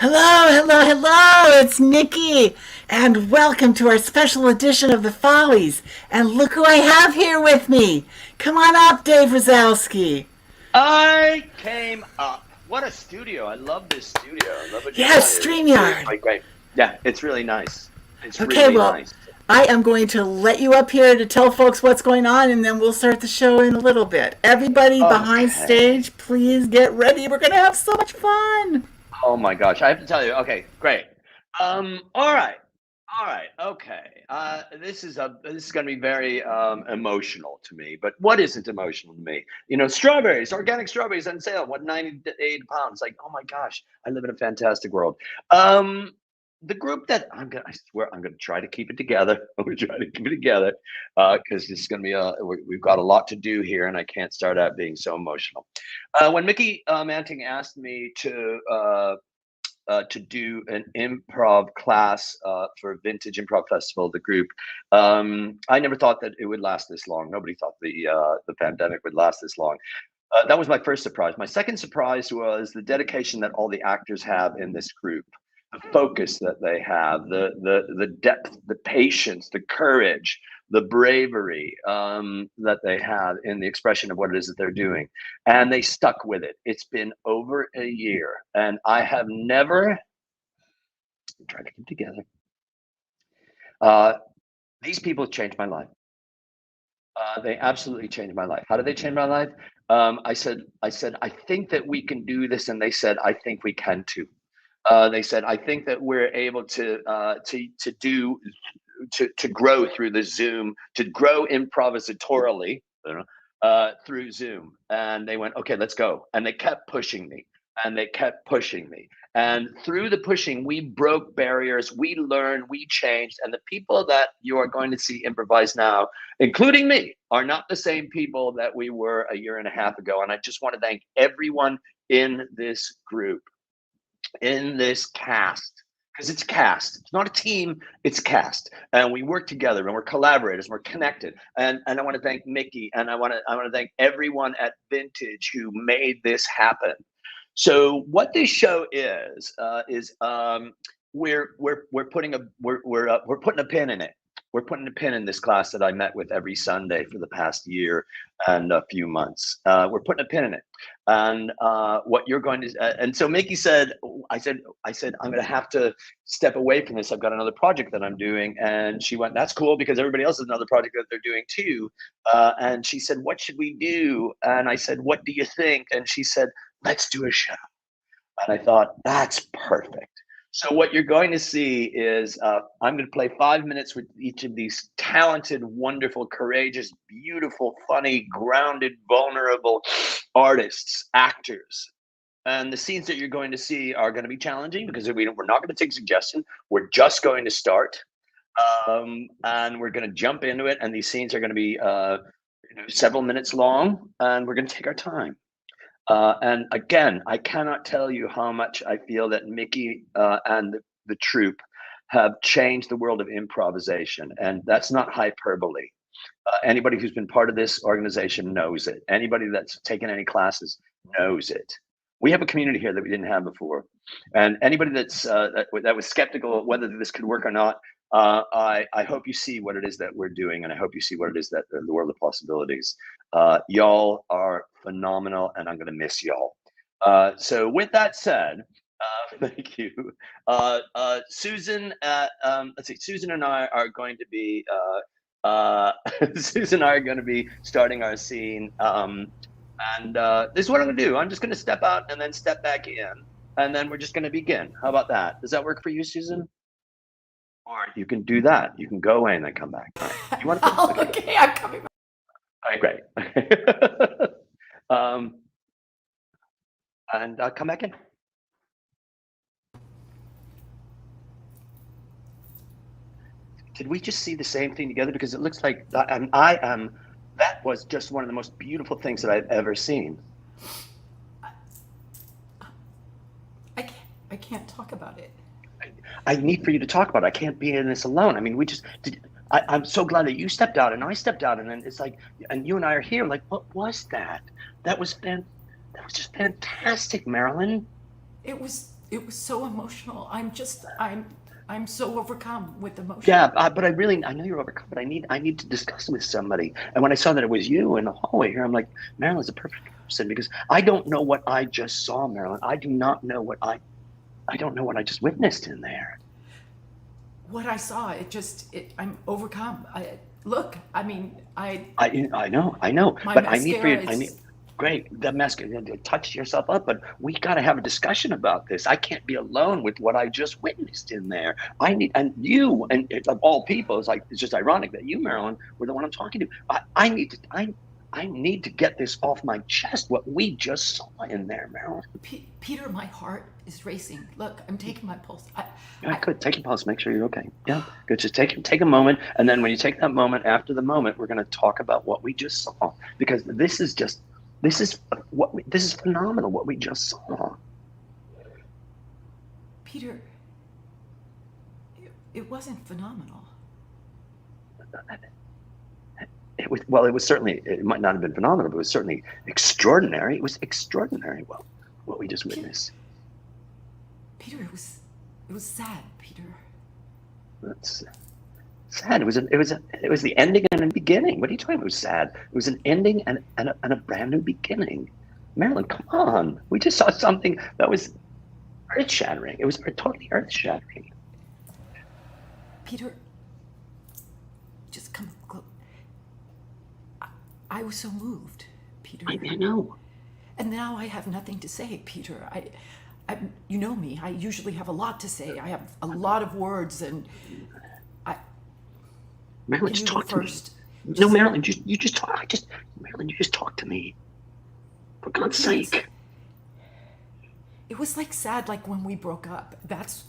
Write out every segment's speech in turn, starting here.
Hello, hello, hello! It's Nikki, and welcome to our special edition of the Follies. And look who I have here with me. Come on up, Dave Razowsky. I came up. What a studio. I love this studio. I love what you've got Yes, here. It's really StreamYard. quite great. Yeah, it's really nice. It's Okay, really well, nice. I am going to let you up here to tell folks what's going on, and then we'll start the show in a little bit. Everybody behind Okay. stage, please get ready. We're going to have so much fun. Oh my gosh. I have to tell you. Okay, great. All right. All right. Okay. This is going to be very emotional to me. But what isn't emotional to me? Strawberries, organic strawberries on sale. What, 98 pounds? Like, oh my gosh, I live in a fantastic world. Um, the group that I swear I'm gonna try to keep it together. We're trying to keep it together because it's gonna be we've got a lot to do here, and I can't start out being so emotional. When Mickey Manting asked me to do an improv class for Vintage Improv Festival, the group. I never thought that it would last this long. Nobody thought the pandemic would last this long. That was my first surprise. My second surprise was the dedication that all the actors have in this group, the focus that they have, the depth, the patience, the courage, the bravery that they have in the expression of what it is that they're doing, and they stuck with it. It's been over a year, and I have never tried to keep together. Uh, these people changed my life. They absolutely changed my life. How did they change my life? I said, I think that we can do this, and they said, I think we can too. They said, I think that we're able to grow through the Zoom, to grow improvisatorily through Zoom. And they went, okay, let's go. And they kept pushing me, and they kept pushing me. And through the pushing, we broke barriers, we learned, we changed. And the people that you are going to see improvise now, including me, are not the same people that we were a year and a half ago. And I just want to thank everyone in this group, in this cast, because it's cast. It's not a team, it's cast. And we work together, and we're collaborators, and we're connected. And I want to thank Mickey, and I want to thank everyone at Vintage who made this happen. So what this show is we're putting a pin in it. We're putting a pin in this class that I met with every Sunday for the past year and a few months. We're putting a pin in it, and what you're going to and so Mickey said, I said I'm going to have to step away from this. I've got another project that I'm doing, and she went, that's cool because everybody else has another project that they're doing too. And she said, what should we do? And I said, what do you think? And she said, let's do a show. And I thought, that's perfect. So what you're going to see is I'm going to play 5 minutes with each of these talented, wonderful, courageous, beautiful, funny, grounded, vulnerable artists, actors. And the scenes that you're going to see are going to be challenging because we're not going to take suggestion. We're just going to start, and we're going to jump into it. And these scenes are going to be several minutes long, and we're going to take our time. And again, I cannot tell you how much I feel that Mickey and the troupe have changed the world of improvisation. And that's not hyperbole. Anybody who's been part of this organization knows it. Anybody that's taken any classes knows it. We have a community here that we didn't have before. And anybody that was skeptical of whether this could work or not, I hope you see what it is that we're doing, and I hope you see what it is that the world of possibilities. Y'all are phenomenal, and I'm going to miss y'all. So with that said, thank you. Susan, let's see, Susan and I are going to be Susan and I are going to be starting our scene. And this is what I'm going to do. I'm just going to step out and then step back in, and then we're just going to begin. How about that? Does that work for you, Susan? Or you can do that. You can go away and then come back. All right. Do you want to? Oh, Okay. okay, I'm coming back. All right, great. um, and come back in. Did we just see the same thing together? Because it looks like I am. That was just one of the most beautiful things that I've ever seen. I can't talk about it. I need for you to talk about it. I can't be in this alone. I mean, we just did. I'm so glad that you stepped out and I stepped out, and then it's like, and you and I are here. Like, what was that? That was just fantastic, Marilyn. It was it was so emotional. I'm so overcome with emotion. Yeah, but I know you're overcome, but I need to discuss it with somebody. And when I saw that it was you in the hallway here, I'm like, Marilyn's a perfect person because I don't know what I just saw, Marilyn. I do not know I don't know what I just witnessed in there. What I saw, I'm overcome. Look, I mean, I know, my but I need for mascara you. I need is. great the mask. Touch yourself up, but we got to have a discussion about this. I can't be alone with what I just witnessed in there. I need and you and of all people, it's just ironic that you, Marilyn, were the one I'm talking to. I need to get this off my chest. What we just saw in there, Marilyn. Peter, my heart is racing. Look, I'm taking my pulse. Yeah, good. Take a pause. Make sure you're okay. Yeah, good. Just take a moment, and then when you take that moment, after the moment, we're going to talk about what we just saw because this is phenomenal. What we just saw. Peter, it wasn't phenomenal. It was certainly. It might not have been phenomenal, but it was certainly extraordinary. It was extraordinary. Well, what we just witnessed. Peter, it was sad, Peter. That's sad. It was the ending and a beginning. What are you talking about? It was sad. It was an ending and a brand new beginning. Marilyn, come on. We just saw something that was earth shattering. It was totally earth shattering. Peter, just come close. I was so moved, Peter. I know. And now I have nothing to say, Peter. You know me. I usually have a lot to say. I have a lot of words, and Marilyn, just talk first. to me. No, Marilyn, you just talk. Marilyn, you just talk to me. For God's sake. It was like sad, like when we broke up. That's.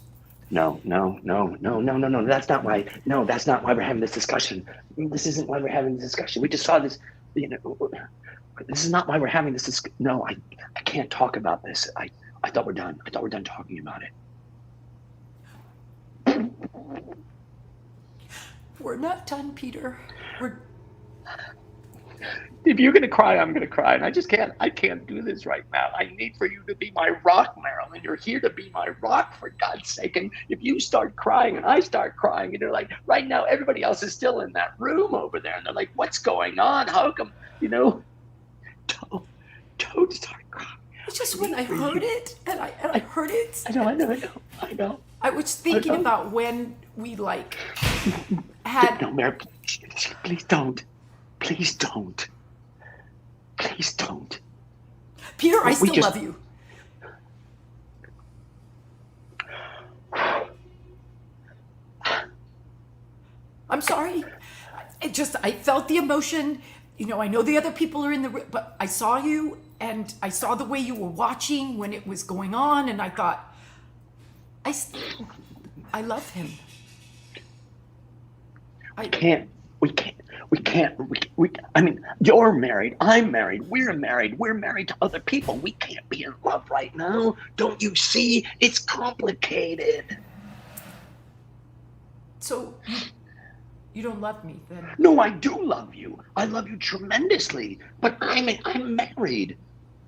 No. That's not why. No, that's not why we're having this discussion. This isn't why we're having this discussion. We just saw this. This is not why we're having this. No, I can't talk about this. I thought we're done. I thought we're done talking about it. We're not done, Peter. If you're gonna cry, I'm gonna cry, and I can't do this right now. I need for you to be my rock, Marilyn. You're here to be my rock, for God's sake. And if you start crying and I start crying, and you're like, right now, everybody else is still in that room over there, and they're like, what's going on? How come, don't start crying. It's just when I heard it, and I heard it. I know. I was thinking about when we had. No, Mary, please don't. Please don't. Please don't. Peter, I still love you. I'm sorry. I felt the emotion. I know the other people are in the room, but I saw you, and I saw the way you were watching when it was going on, and I thought, I love him. I mean, you're married, I'm married, we're married to other people. We can't be in love right now. Don't you see? It's complicated. So, you don't love me then? No, I do love you. I love you tremendously. But I'm married.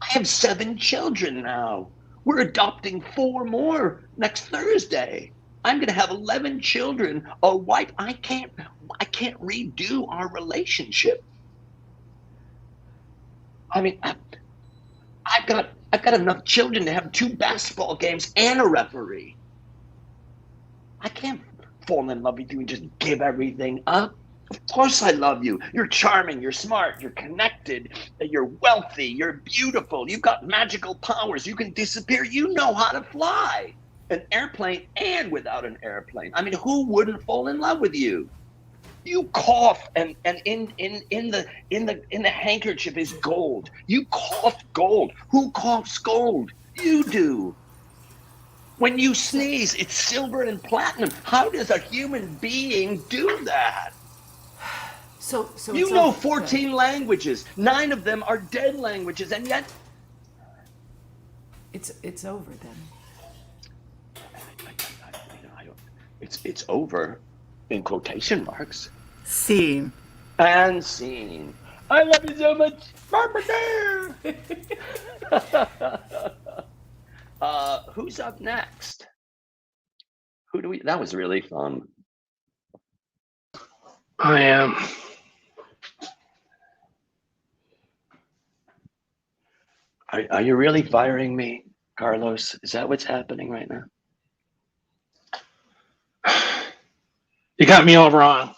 I have 7 children now. We're adopting 4 more next Thursday. I'm going to have 11 children, a wife. I can't redo our relationship. I mean, I've got enough children to have 2 basketball games and a referee. I can't fall in love with you and just give everything up. Of course I love you. You're charming, you're smart, you're connected, you're wealthy, you're beautiful, you've got magical powers, you can disappear, you know how to fly. An airplane and without an airplane. I mean, who wouldn't fall in love with you? You cough and in the handkerchief is gold. You cough gold. Who coughs gold? You do. When you sneeze, it's silver and platinum. How does a human being do that? So you know 14 languages. 9 of them are dead languages, and yet it's over then. It's over, in quotation marks. Scene. And scene. I love you so much. Who's up next? Who do we? That was really fun. I am. Are you really firing me, Carlos? Is that what's happening right now? You got me all wrong.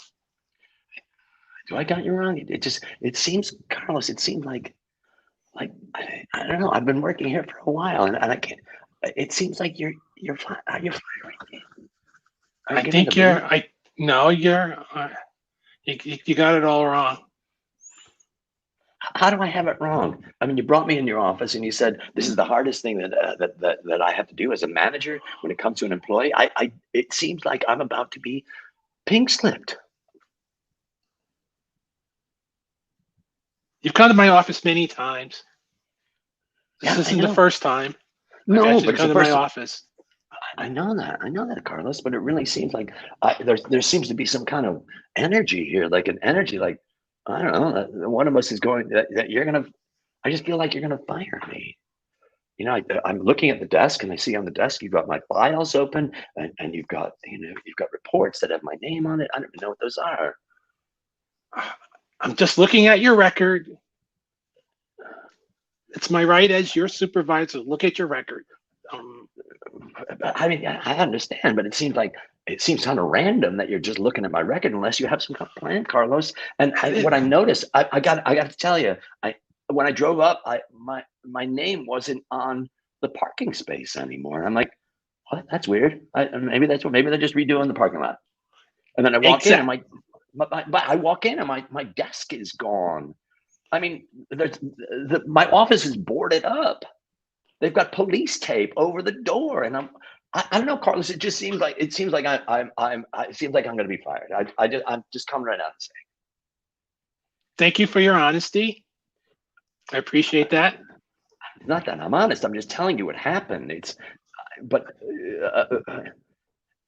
Do I got you wrong? It seems, Carlos, it seems like I don't know. I've been working here for a while, and I can't. It seems like you're firing me. Are you I getting think the you're. beat? No, you're. You got it all wrong. How do I have it wrong? I mean, you brought me in your office and you said this is the hardest thing that I have to do as a manager when it comes to an employee. It seems like I'm about to be pink slipped. You've come to my office many times. This Yeah, isn't the first time I've No, asked you but to it's come the to my first. office. I know that, Carlos. But it really seems like there seems to be some kind of energy here, like an energy, like I don't know. That one of us is going that you're gonna. I just feel like you're gonna fire me. You know, I'm looking at the desk and I see on the desk you've got my files open and you've got you've got reports that have my name on it. I don't even know what those are. I'm just looking at your record. It's my right as your supervisor. Look at your record. I mean, I understand, but it seems kind of random that you're just looking at my record unless you have some kind of plan, Carlos. And what I noticed, I got to tell you, when I drove up, my name wasn't on the parking space anymore. And I'm like, what? That's weird. Maybe they're just redoing the parking lot. And then I walk in, and I walk in, and my desk is gone. I mean, my office is boarded up. They've got police tape over the door, and I don't know, Carlos. It seems like it seems like it seems like I'm going to be fired. I'm just coming right out and saying. Thank you for your honesty. I appreciate that. Not that I'm honest. I'm just telling you what happened. But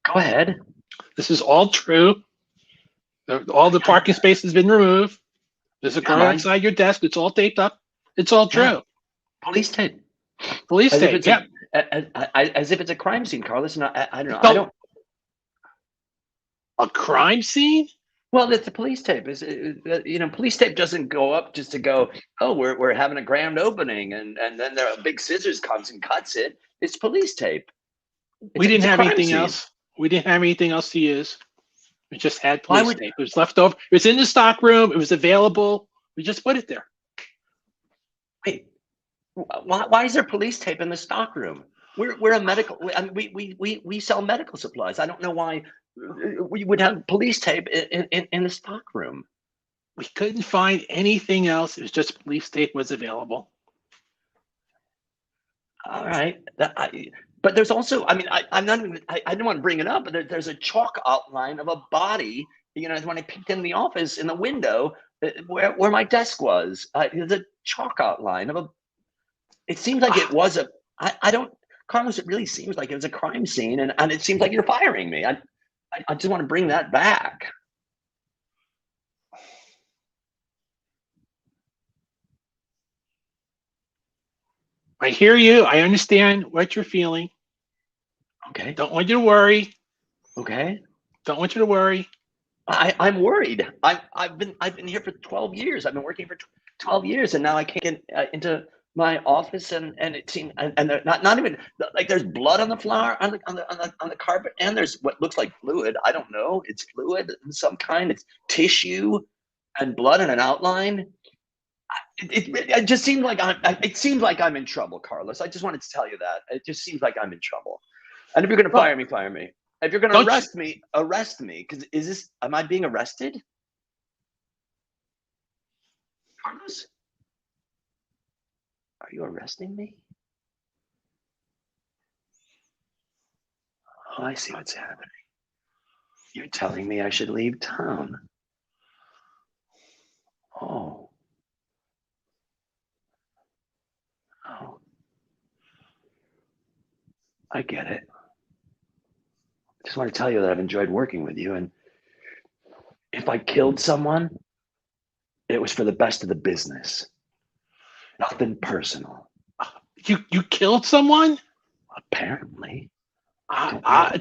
go ahead. This is all true. All the parking space has been removed. There's a car outside your desk. It's all taped up. It's all true. Yeah. Police tape. Police tape. Yeah. As if it's a crime scene, Carlos. And I don't know. I don't. A crime scene? Well, it's the police tape. Police tape doesn't go up just to go, oh, we're having a grand opening, and then there a big scissors comes and cuts it. It's police tape. We didn't have anything else. We didn't have anything else to use. We just had police tape. It was left over. It was in the stock room. It was available. We just put it there. Wait, why is there police tape in the stock room? We're a medical. I mean, we sell medical supplies. I don't know why we would have police tape in the stock room. We couldn't find anything else. It was just police tape was available. All right. But there's also, I mean, I didn't want to bring it up, but there's a chalk outline of a body, when I peeked in the office in the window where my desk was, there's a chalk outline of it seems like it was Carlos, it really seems like it was a crime scene and it seems like you're firing me. I just want to bring that back. I hear you. I understand what you're feeling. Okay. Don't want you to worry. Okay. Don't want you to worry. I'm worried. I've been here for 12 years. I've been working for 12 years, and now I can't get into my office, and it seems and not even like there's blood on the floor on the carpet, and there's what looks like fluid. I don't know. It's fluid of some kind. It's tissue and blood and an outline. It just seems like it seems like I'm in trouble, Carlos. I just wanted to tell you that. It just seems like I'm in trouble. And if you're going to fire me, fire me. If you're going to arrest me, arrest me. Because am I being arrested? Carlos? Are you arresting me? Oh, I see what's happening. You're telling me I should leave town. Oh. Oh. I get it. I just want to tell you that I've enjoyed working with you, and if I killed someone, it was for the best of the business. Nothing personal. You killed someone? Apparently.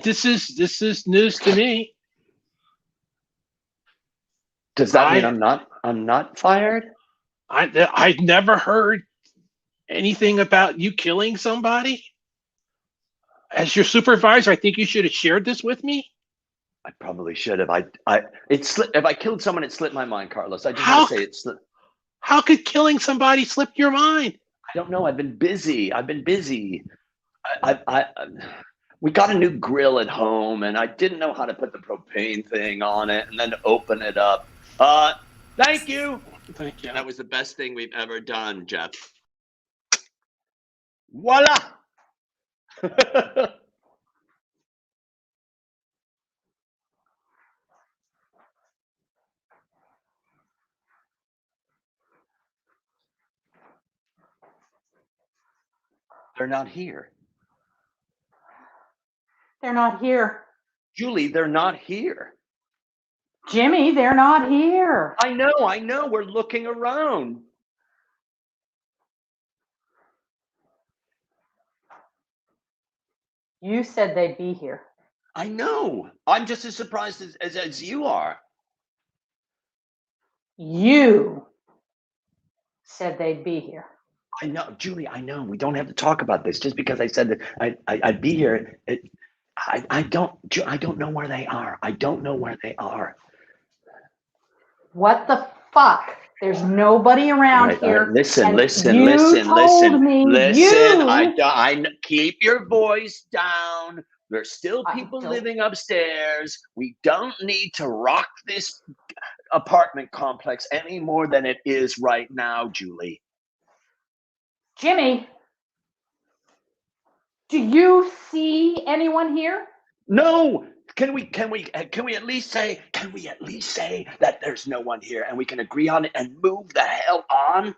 This is news to me. Does that mean I'm not fired? I've never heard anything about you killing somebody. As your supervisor, I think you should have shared this with me. I probably should have. If I killed someone, it slipped my mind, Carlos. I just want to say it slipped. How could killing somebody slip your mind? I don't know. I've been busy. We got a new grill at home, and I didn't know how to put the propane thing on it and then open it up. Thank you. Thank you. That was the best thing we've ever done, Jeff. Voila. They're not here. They're not here. Julie, they're not here. Jimmy, they're not here. I know. We're looking around. You said they'd be here. I know. I'm just as surprised as you are. You said they'd be here. I know, Julie, I know. We don't have to talk about this. Just because I said that I'd be here, I don't know where they are. I don't know where they are. What the fuck? There's nobody around here. Listen. I keep your voice down. There's still people living upstairs. We don't need to rock this apartment complex any more than it is right now, Julie. Jimmy, do you see anyone here? No. Can we at least say that there's no one here and we can agree on it and move the hell on?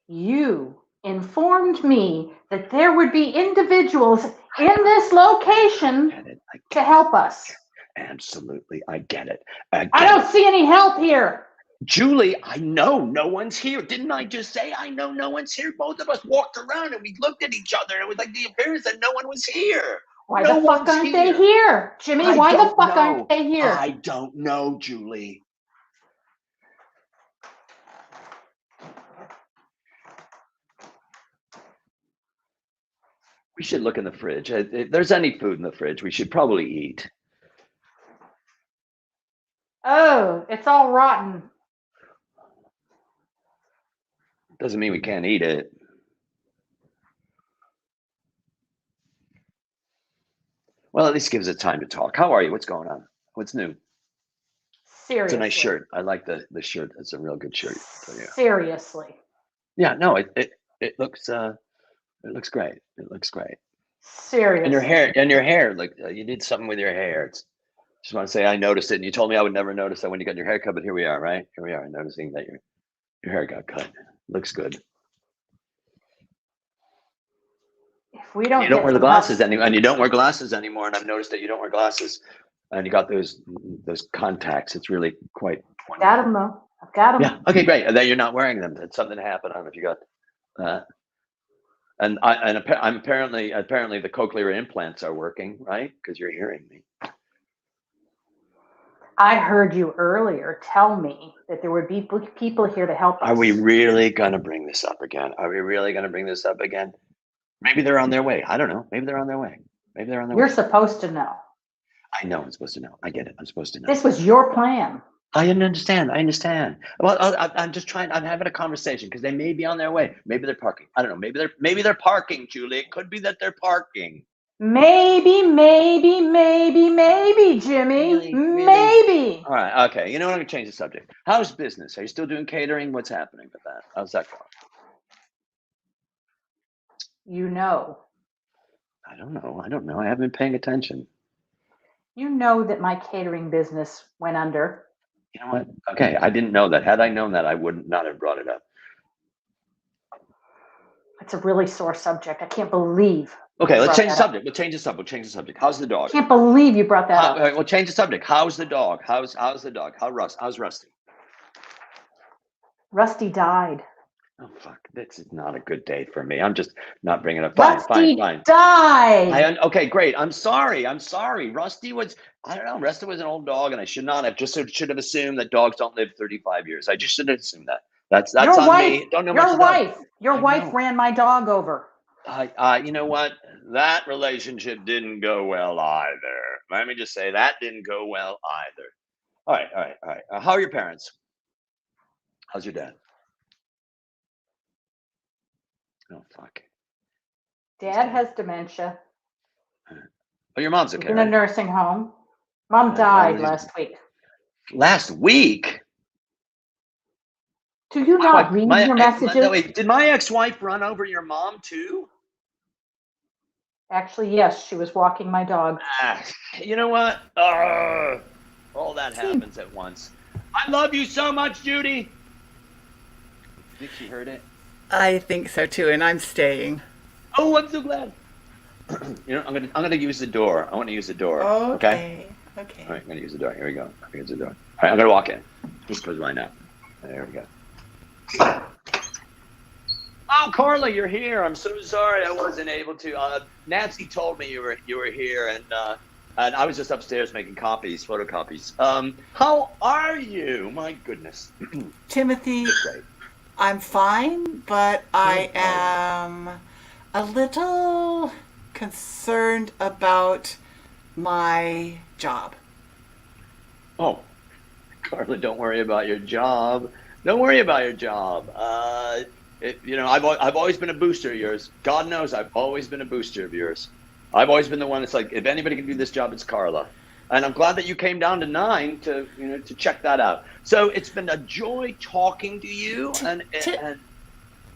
You informed me that there would be individuals in this location to help us. Absolutely, I get it. I don't see any help here. Julie, I know no one's here. Didn't I just say I know no one's here? Both of us walked around and we looked at each other and it was like the appearance that no one was here. Why the fuck aren't they here? Jimmy, why the fuck aren't they here? I don't know, Julie. We should look in the fridge. If there's any food in the fridge, we should probably eat. Oh, it's all rotten. Doesn't mean we can't eat it. Well, at least gives it time to talk. How are you? What's going on? What's new? Seriously. It's a nice shirt. I like the shirt. It's a real good shirt. Seriously. Yeah, no, it looks great. It looks great. Seriously. And your hair, like you did something with your hair. Just want to say I noticed it, and you told me I would never notice that when you got your hair cut, but here we are, right? Here we are, noticing that your hair got cut. Looks good. If we don't, you don't wear the glasses anymore, and you don't wear glasses anymore. And I've noticed that you don't wear glasses, and you got those contacts. It's really quite wonderful. Got them though. I've got them. Yeah. Okay. Great. And then you're not wearing them. That's something happened. I don't know if you got. And apparently the cochlear implants are working, right? Because you're hearing me. I heard you earlier tell me that there would be people here to help us. Are we really gonna bring this up again? Maybe they're on their way. I don't know. Maybe they're on their way. You're supposed to know. I know I'm supposed to know. I get it. I'm supposed to know. This was your plan. I understand. Well, I'm just trying. I'm having a conversation because they may be on their way. Maybe they're parking. I don't know. Maybe they're parking, Julie. It could be that they're parking. Maybe, Jimmy. Really? Maybe. All right. Okay. You know what? I'm gonna change the subject. How's business? Are you still doing catering? What's happening with that? How's that going? You know. I don't know. I haven't been paying attention. You know that my catering business went under. You know what? Okay, I didn't know that. Had I known that, I would not have brought it up. It's a really sore subject. I can't believe. Okay, let's change the subject. We'll change the subject. How's the dog? I can't believe you brought that up. All right, we'll change the subject. How's the dog? How's the dog? How's Rusty? Rusty died. Oh fuck! This is not a good day for me. I'm just not bringing it up. Fine, Rusty fine. died. Okay, great. I'm sorry. Rusty was. I don't know. Rusty was an old dog, and I should not have. Should have assumed that dogs don't live 35 years. I just should have assumed that. That's Your on wife, me. Don't know much your about. wife, your I wife know. ran my dog over. You know what? That relationship didn't go well either. Let me just say that didn't go well either. All right. How are your parents? How's your dad? Oh fuck. Dad has dementia. Oh, your mom's He's okay, in a right? nursing home. Mom died last week. Last week? Do you not read your messages? Wait, did my ex-wife run over your mom too? Actually, yes, she was walking my dog. You know what? All that happens at once. I love you so much, Judy. Think she heard it? I think so too, and I'm staying. Oh, I'm so glad. You know, I'm gonna use the door. I want to use the door. Okay. All right, I'm gonna use the door. Here we go. I'm gonna use the door. All right, I'm gonna walk in. Just close mine now. There we go. Oh, Carla, you're here. I'm so sorry I wasn't able to. Nancy told me you were here, and I was just upstairs making photocopies. How are you? My goodness. Timothy, Great. I'm fine, but I am a little concerned about my job. Oh, Carla, don't worry about your job. Don't worry about your job. I've always been a booster of yours. God knows I've always been a booster of yours. I've always been the one that's like, if anybody can do this job, it's Carla. And I'm glad that you came down to 9 to check that out. So it's been a joy talking to you. And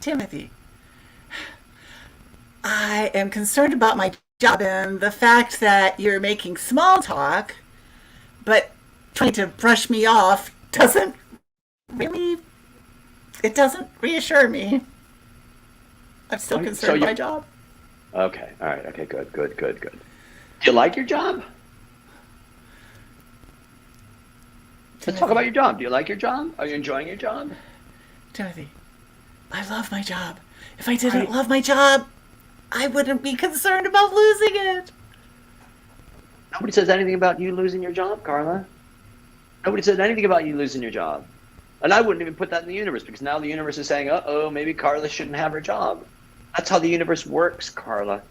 Timothy, I am concerned about my job and the fact that you're making small talk, but trying to brush me off doesn't reassure me. I'm still concerned about my job. Okay, all right, okay, good. Do you like your job? Let's talk about your job. Do you like your job? Are you enjoying your job? Timothy, I love my job. If I didn't love my job, I wouldn't be concerned about losing it. Nobody says anything about you losing your job, Carla. Nobody said anything about you losing your job. And I wouldn't even put that in the universe, because now the universe is saying, maybe Carla shouldn't have her job. That's how the universe works, Carla.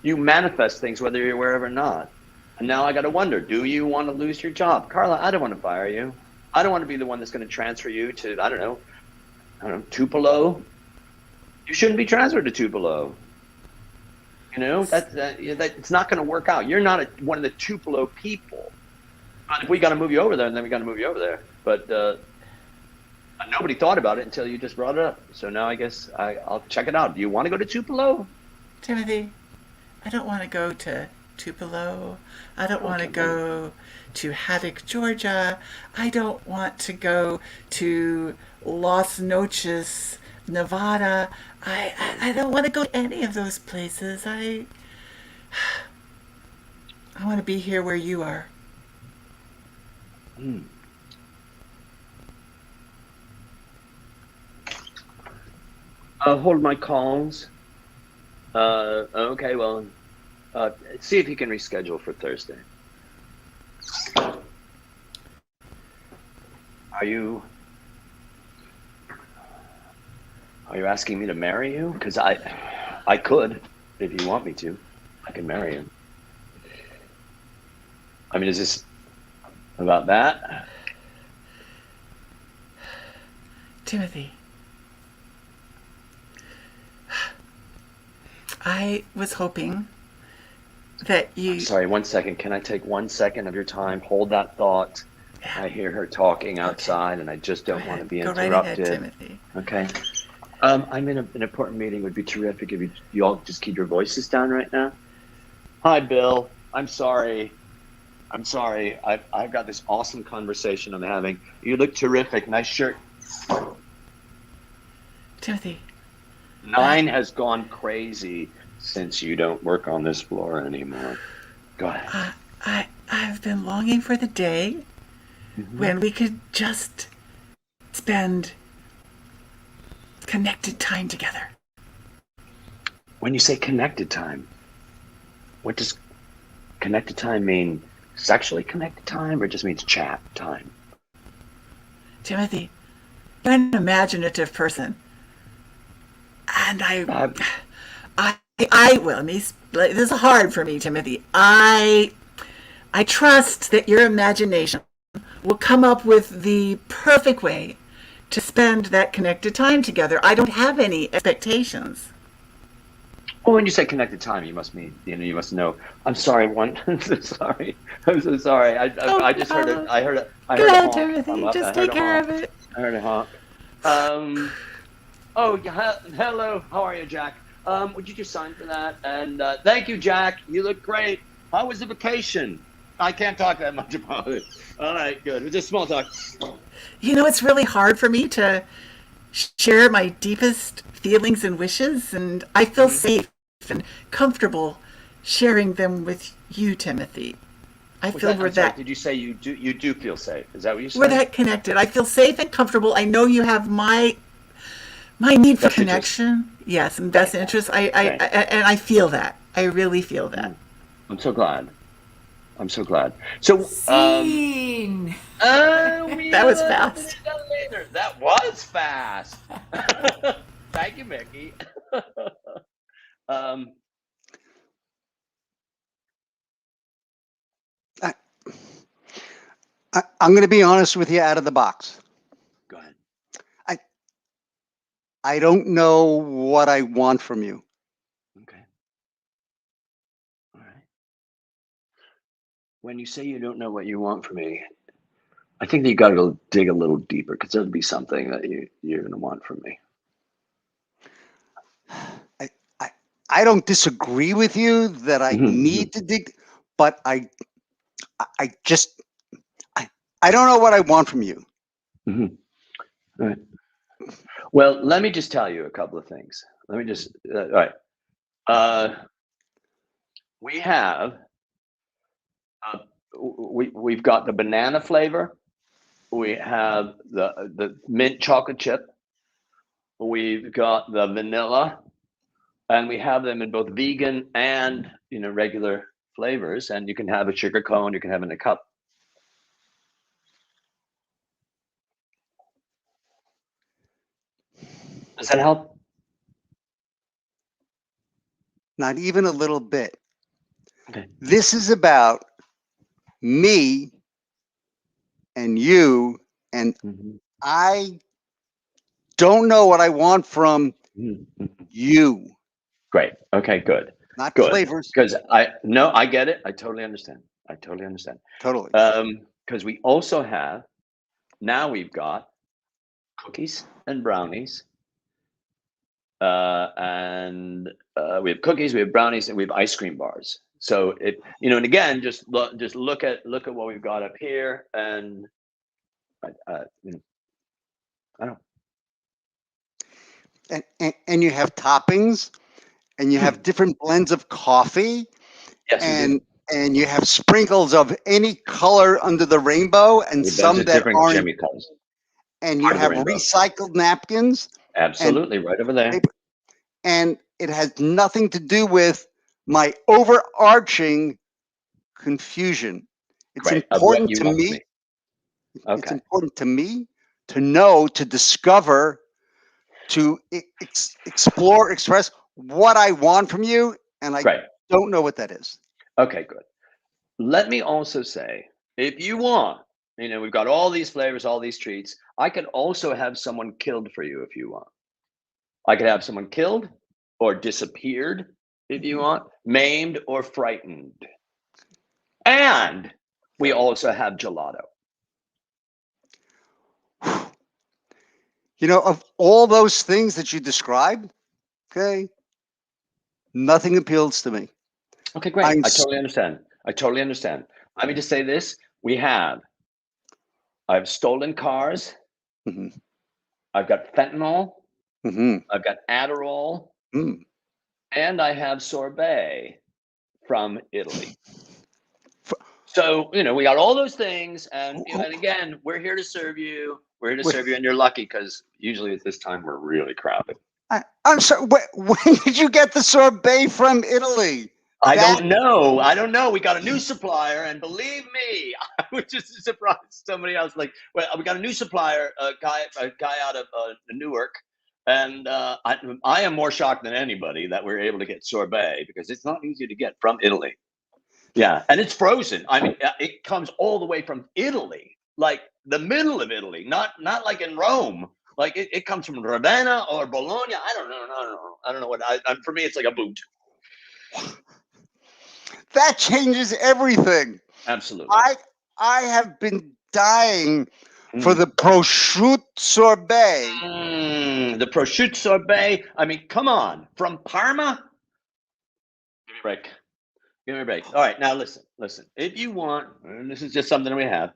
You manifest things whether you're aware of it or not. And now I got to wonder, do you want to lose your job? Carla, I don't want to fire you. I don't want to be the one that's going to transfer you to, I don't know, Tupelo. You shouldn't be transferred to Tupelo. You know, that it's not going to work out. You're not one of the Tupelo people. But if we got to move you over there, then we got to move you over there. But nobody thought about it until you just brought it up. So now I guess I'll check it out. Do you want to go to Tupelo? Timothy, I don't want to go to Tupelo. I don't want to go to Haddock, Georgia. I don't want to go to Los Noches, Nevada. I don't want to go to any of those places. I want to be here where you are. Hold my calls. Okay, well, see if you can reschedule for Thursday. Are you asking me to marry you? Because I could, if you want me to. I can marry you. I mean, is this about that? Timothy, I was hoping that you... I'm sorry, 1 second. Can I take 1 second of your time? Hold that thought. Yeah. I hear her talking outside, and I just don't want to be interrupted. Go right ahead, Timothy. Okay. I'm in an important meeting. It would be terrific if you all just keep your voices down right now. Hi, Bill. I'm sorry. I've got this awesome conversation I'm having. You look terrific. Nice shirt. Timothy. 9 has gone crazy since you don't work on this floor anymore. Go ahead. I've been longing for the day when we could just spend connected time together. When you say connected time, what does connected time mean? Sexually connected time, or it just means chat time? Timothy, you're an imaginative person. And this is hard for me, Timothy. I trust that your imagination will come up with the perfect way to spend that connected time together. I don't have any expectations. Well, when you say connected time, you must mean, you must know. I'm sorry, I'm so sorry. I'm so sorry. I just heard it. I heard it. Go ahead, Timothy. Just take care of it. I heard a honk. Hello. How are you, Jack? Would you just sign for that? And thank you, Jack. You look great. How was the vacation? I can't talk that much about it. All right, good. It was just small talk. It's really hard for me to share my deepest feelings and wishes, and I feel safe and comfortable sharing them with you, Timothy. I feel we're that. Did you say you do feel safe? Is that what you said? We're that connected. I feel safe and comfortable. I know you have my need for connection. Yes, and best interest. I feel that. I really feel that. I'm so glad. So, Scene. That was fast. That was fast. Thank you, Mickey. I'm going to be honest with you out of the box. Go ahead. I don't know what I want from you. Okay. All right. When you say you don't know what you want from me, I think that you got to go dig a little deeper, because there'll be something that you're going to want from me. I don't disagree with you that I need to dig, but I don't know what I want from you. All right. Well, let me just tell you a couple of things. All right. We have, we've got the banana flavor. We have the mint chocolate chip. We've got the vanilla, and we have them in both vegan and regular flavors. And you can have a sugar cone. You can have it in a cup. Does that help? Not even a little bit. Okay. This is about me and you, and I don't know what I want from you. Great. Okay, good. Not good. Flavors. Because I get it. I totally understand. Totally. Because we also have, now we've got cookies and brownies. And we have cookies, we have brownies, and we have ice cream bars. So and again, just look at what we've got up here, and I don't. And you have toppings, and you have different blends of coffee, Yes, and you have sprinkles of any color under the rainbow, and some that aren't. And you have recycled napkins. Absolutely, right over there. And it has nothing to do with my overarching confusion. It's important to me. It's important to me to know, to discover, to explore, express what I want from you, and I don't know what that is. Okay, good. Let me also say, if you want, we've got all these flavors, all these treats. I could also have someone killed for you if you want. I could have someone killed or disappeared if you want, maimed or frightened. And we also have gelato. Of all those things that you described, okay, nothing appeals to me. Okay, great. I totally understand. Let me just say this. I have stolen cars. I've got fentanyl. I've got Adderall. And I have sorbet from Italy. So, we got all those things. And again, we're here to serve you. We're here to serve you, and you're lucky because usually at this time we're really crowded. I'm sorry. When did you get the sorbet from Italy? I don't know. We got a new supplier, and believe me, I was just surprised. Somebody else we got a new supplier, a guy out of Newark, and I am more shocked than anybody that we're able to get sorbet because it's not easy to get from Italy. Yeah, and it's frozen. I mean, it comes all the way from Italy, like the middle of Italy, not like in Rome. Like it comes from Ravenna or Bologna. I don't know what. For me, it's like a boot. That changes everything. Absolutely. I have been dying for the prosciutto sorbet. The prosciutto sorbet. I mean, come on, from Parma. Give me a break. All right, now listen. If you want, and this is just something we have.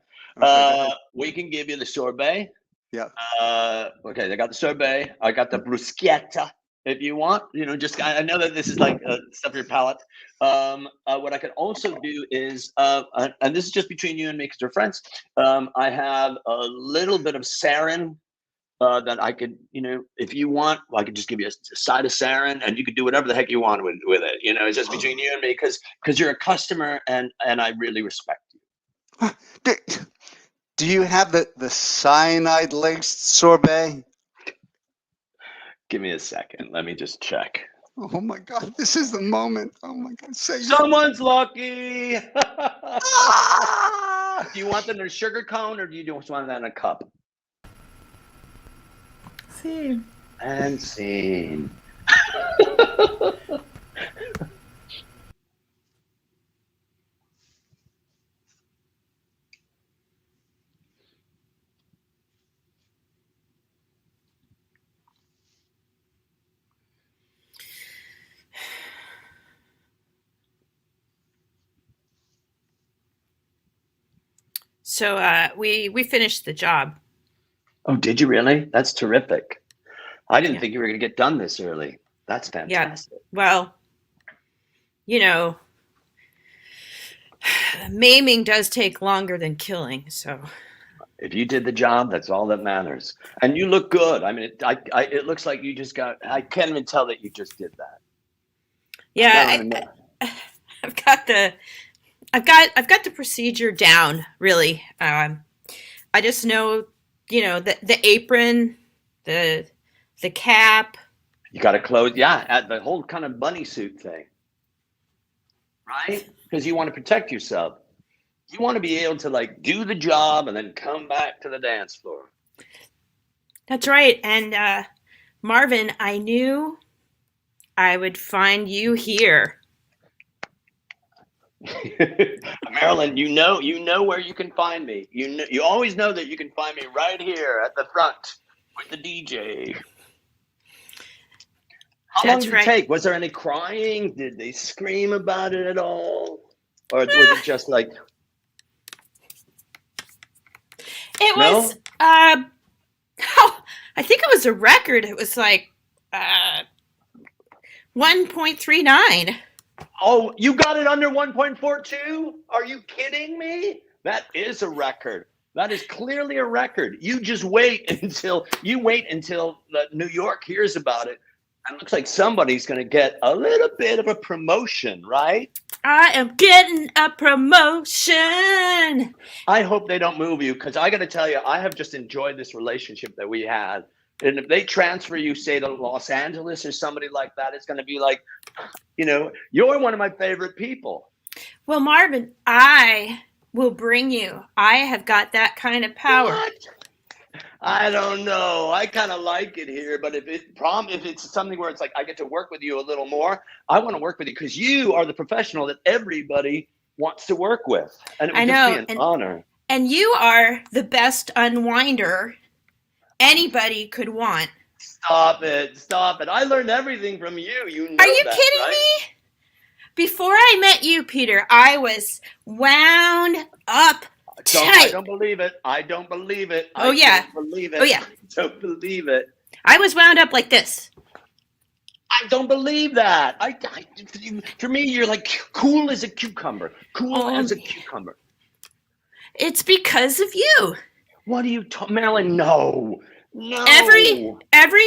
We can give you the sorbet. Yeah. Okay, I got the sorbet. I got the bruschetta. If you want, I know that this is like stuff your palate. What I could also do is, and this is just between you and me because we're friends. I have a little bit of sarin that I could, if you want, I could just give you a side of sarin, and you could do whatever the heck you want with it. It's just between you and me because you're a customer, and I really respect you. Do you have the cyanide laced sorbet? Give me a second. Let me just check. Oh my God, this is the moment. Oh my God, someone's lucky. Do you want them in a sugar cone or do you just want that in a cup? Scene. And scene. So we finished the job. Oh, did you really? That's terrific. I didn't think you were going to get done this early. That's fantastic. Yeah. Well, maiming does take longer than killing. So if you did the job, that's all that matters. And you look good. I mean, it looks like you just got. I can't even tell that you just did that. Yeah, I've got the procedure down, really. I just know, the apron, the cap. You got to close, at the whole kind of bunny suit thing, right? Because you want to protect yourself. You want to be able to do the job and then come back to the dance floor. That's right. And Marvin, I knew I would find you here. Marilyn, you know where you can find me. You always know that you can find me right here at the front with the DJ. How long did it take? Was there any crying? Did they scream about it at all? Or was it just like... It was, I think it was a record. It was like 1.39. Oh, you got it under 1.42? Are you kidding me? That is a record. That is clearly a record. You just wait until New York hears about it. It looks like somebody's going to get a little bit of a promotion, right? I am getting a promotion. I hope they don't move you because I got to tell you, I have just enjoyed this relationship that we had. And if they transfer you, say, to Los Angeles or somebody like that, it's going to be like, you're one of my favorite people. Well, Marvin, I will bring you. I have got that kind of power. What? I don't know. I kind of like it here, but if it's something where it's like I get to work with you a little more, I want to work with you because you are the professional that everybody wants to work with, and it would just be an honor. And you are the best unwinder anybody could want. Stop it! I learned everything from you. Are you kidding me? Before I met you, Peter, I was wound up. I don't believe it. I don't believe it. Oh, yeah. Don't believe it. Oh, yeah. I don't believe it. I was wound up like this. I don't believe that. For me, you're like cool as a cucumber. As a cucumber. It's because of you. What are you talking, Marilyn? No. Every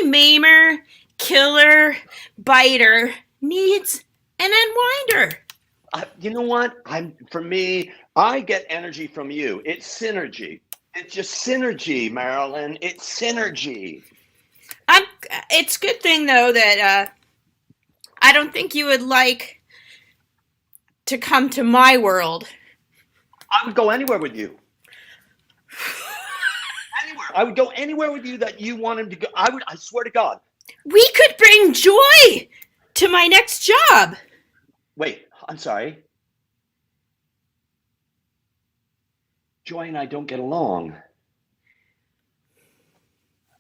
maimer, killer, biter needs an unwinder. You know what? For me, I get energy from you. It's synergy. It's just synergy, Marilyn. It's synergy. It's a good thing though that I don't think you would like to come to my world. I would go anywhere with you. Anywhere. I would go anywhere with you that you wanted to go. I swear to God. We could bring joy to my next job. Wait, I'm sorry. Joy and I don't get along.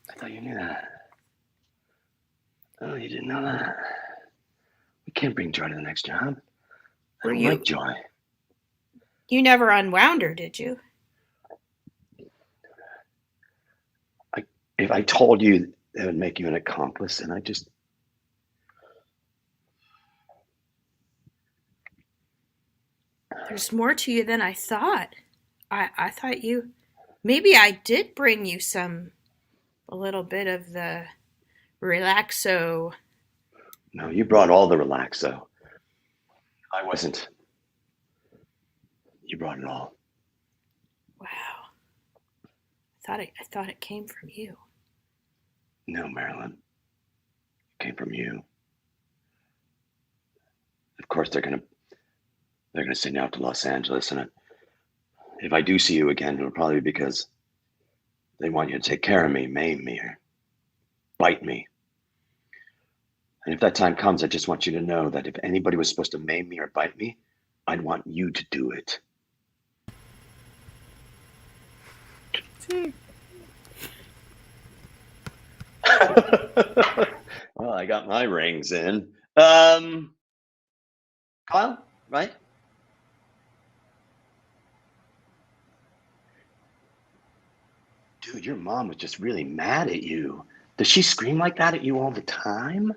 I thought you knew that. Oh, you didn't know that. We can't bring Joy to the next job. I don't like Joy. You never unwound her, did you? If I told you, that would make you an accomplice, and I just... There's more to you than I thought. I thought you... Maybe I did bring you a little bit of the relaxo. No, you brought all the relaxo. I wasn't. You brought it all. Wow. I thought it came from you. No, Marilyn. It came from you. Of course, they're gonna send you out to Los Angeles, and if I do see you again, it'll probably be because they want you to take care of me, maim me, or bite me. And if that time comes, I just want you to know that if anybody was supposed to maim me or bite me, I'd want you to do it. Well, I got my rings in. Kyle, right? Dude, your mom was just really mad at you. Does she scream like that at you all the time?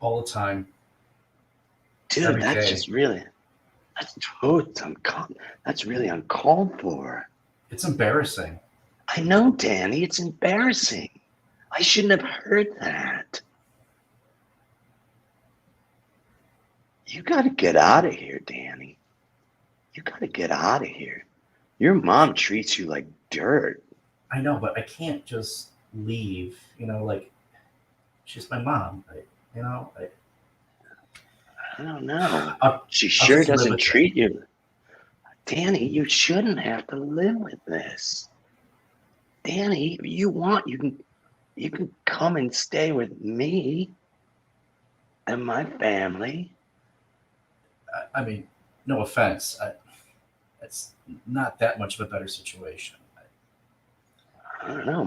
All the time. Dude, Every that's day. just really, that's really uncalled for. It's embarrassing. I know, Danny, it's embarrassing. I shouldn't have heard that. You got to get out of here, Danny. You got to get out of here. Your mom treats you like dirt. I know, but I can't just leave. Like, she's my mom. I don't know. She sure doesn't treat you. Danny, you shouldn't have to live with this. Danny, if you want, you can come and stay with me and my family. I mean, no offense. It's not that much of a better situation. I don't know.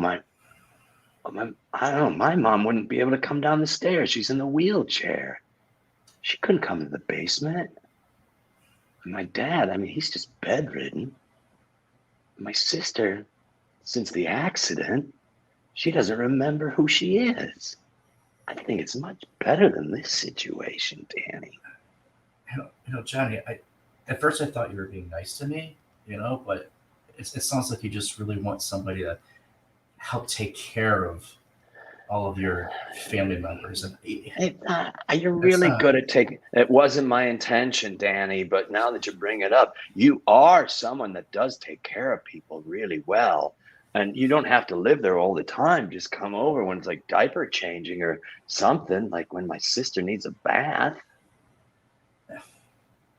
I don't know. My mom wouldn't be able to come down the stairs. She's in the wheelchair. She couldn't come to the basement. And my dad, I mean, he's just bedridden. My sister, since the accident, she doesn't remember who she is. I think it's much better than this situation, Danny. Johnny, at first I thought you were being nice to me, but it sounds like you just really want somebody to help take care of all of your family members. And you're really good at taking. It wasn't my intention, Danny, but now that you bring it up, you are someone that does take care of people really well. And you don't have to live there all the time. Just come over when it's like diaper changing or something, like when my sister needs a bath.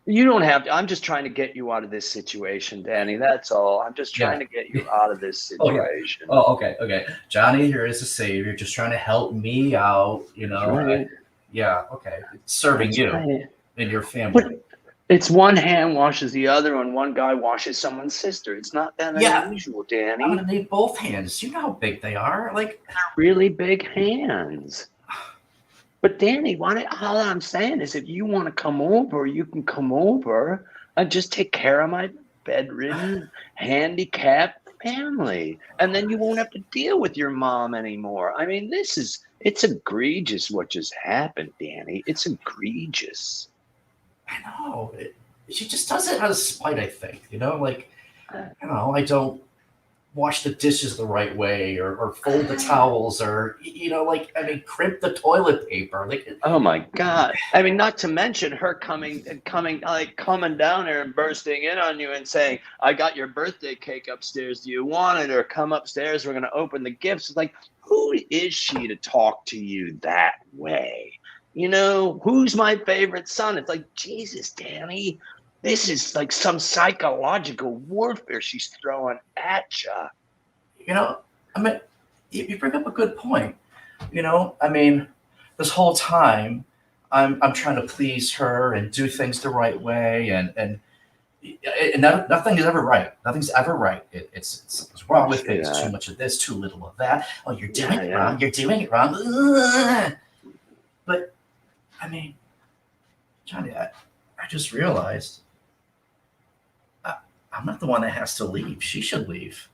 You don't have to. I'm just trying to get you out of this situation, Danny. That's all. I'm just trying to get you out of this situation. Okay. Johnny here is a savior, just trying to help me out, Right. Okay. Serving That's you right. and your family. But it's one hand washes the other and one guy washes someone's sister. It's not that unusual, Danny. I'm going to need both hands. You know how big they are. Like, they're really big hands. But Danny, all I'm saying is if you want to come over, you can come over and just take care of my bedridden, handicapped family. And then you won't have to deal with your mom anymore. I mean, it's egregious what just happened, Danny. It's egregious. I know. She just does it out of spite, I think. Like, I don't wash the dishes the right way, or fold the towels, or crimp the toilet paper. Oh my God! I mean, not to mention her coming down there and bursting in on you and saying, "I got your birthday cake upstairs. Do you want it? Or come upstairs. We're going to open the gifts." It's like, who is she to talk to you that way? Who's my favorite son? It's like, Jesus, Danny, this is like some psychological warfare she's throwing at you. I mean, you bring up a good point. This whole time I'm trying to please her and do things the right way, and nothing is ever right. Nothing's ever right. It's wrong with it. It's too much of this, too little of that. Oh, you're doing it wrong. You're doing it wrong. Ugh. But Johnny, I just realized I'm not the one that has to leave. She should leave.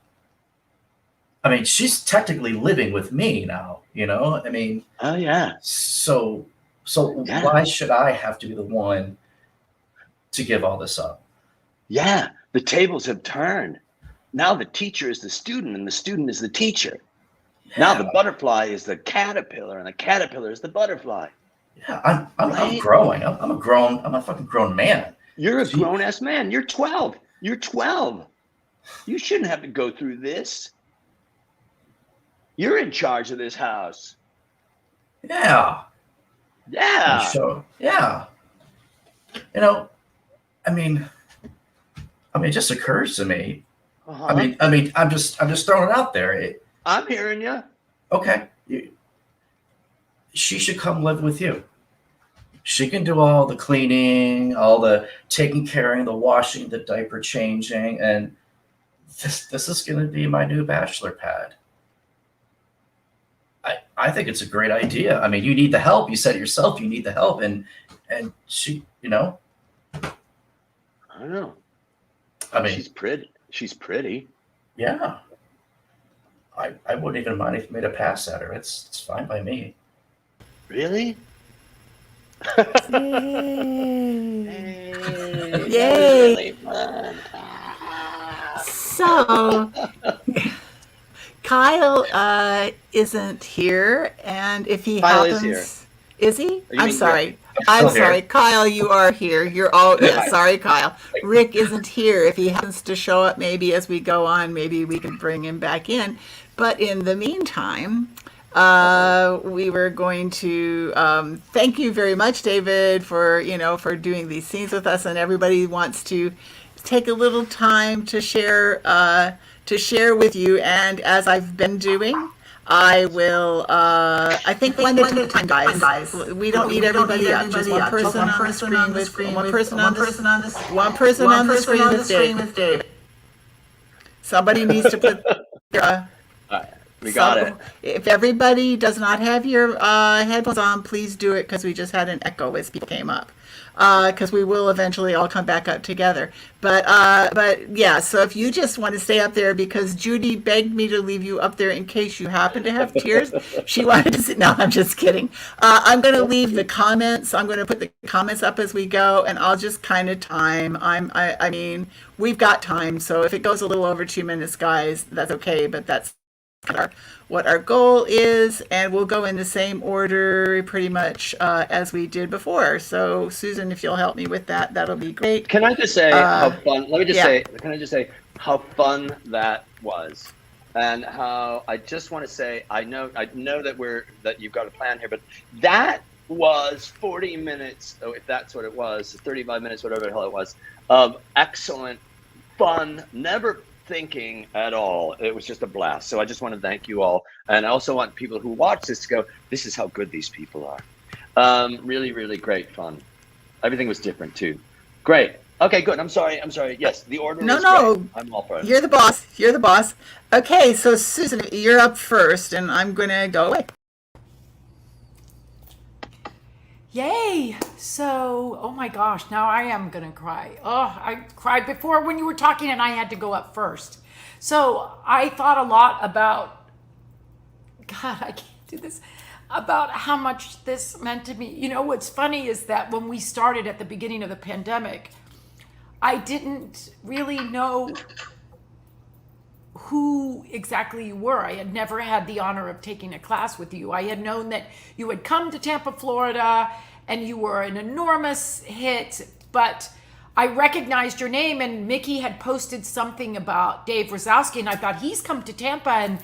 She's technically living with me now, Oh, yeah. So why should I have to be the one to give all this up? Yeah, the tables have turned. Now the teacher is the student, and the student is the teacher. Yeah. Now the butterfly is the caterpillar, and the caterpillar is the butterfly. Yeah, I'm growing. I'm a fucking grown man. You're a grown-ass man. You're 12. You're 12. You shouldn't have to go through this. You're in charge of this house. Yeah. Yeah. So, yeah. It just occurs to me. Uh-huh. I'm just throwing it out there. I'm hearing you. Okay. She should come live with you. She can do all the cleaning, all the taking care of, the washing, the diaper changing, and this is going to be my new bachelor pad. I think it's a great idea. You need the help. You said it yourself. You need the help, and she, I don't know. She's pretty. She's pretty. Yeah. I wouldn't even mind if you made a pass at her. It's fine by me. Really? Yay! Really fun. So, Kyle isn't here, and if he Kyle happens, is he? You I'm mean sorry. Rick? I'm sorry, Kyle. You are here. You're all. Yeah, sorry, Kyle. Rick isn't here. If he happens to show up, maybe as we go on, maybe we can bring him back in. But in the meantime, we were going to thank you very much, David, for doing these scenes with us, and everybody wants to take a little time to share with you. And as I've been doing, I will. I think one at a time, guys. We don't need everybody up. Just one person on the screen. One person on the screen with David. Somebody needs to put. We got it. If everybody does not have your headphones on, please do it, because we just had an echo as people came up. Because we will eventually all come back up together. But yeah, so if you just want to stay up there, because Judy begged me to leave you up there in case you happen to have tears. She wanted to sit. No, I'm just kidding. I'm going to leave the comments. I'm going to put the comments up as we go, and I'll just kind of time. I mean, we've got time. So if it goes a little over 2 minutes, guys, that's okay. But that's what our goal is, and we'll go in the same order pretty much as we did before. So Susan, if you'll help me with that, that'll be great. Can I just say how fun? Let me just say. Can I just say how fun that was, and how I just want to say I know that you've got a plan here, but that was 40 minutes. Oh, if that's what it was, 35 minutes, whatever the hell it was, of excellent fun. Never thinking at all. It was just a blast. So I just want to thank you all, and I also want people who watch this to go, this is how good these people are. Really, really great fun. Everything was different too. Great. Okay, good. I'm sorry. Yes, the order is great. I'm all for it. You're the boss. Okay, so Susan, you're up first, and I'm gonna go away. Yay! So, oh my gosh, now I am gonna cry. Oh, I cried before when you were talking and I had to go up first. So I thought a lot about, God, I can't do this, about how much this meant to me. You know, what's funny is that when we started at the beginning of the pandemic, I didn't really know who exactly you were. I had never had the honor of taking a class with you. I had known that you had come to Tampa, Florida, and you were an enormous hit, but I recognized your name, and Mickey had posted something about Dave Razowsky, and I thought, he's come to Tampa, and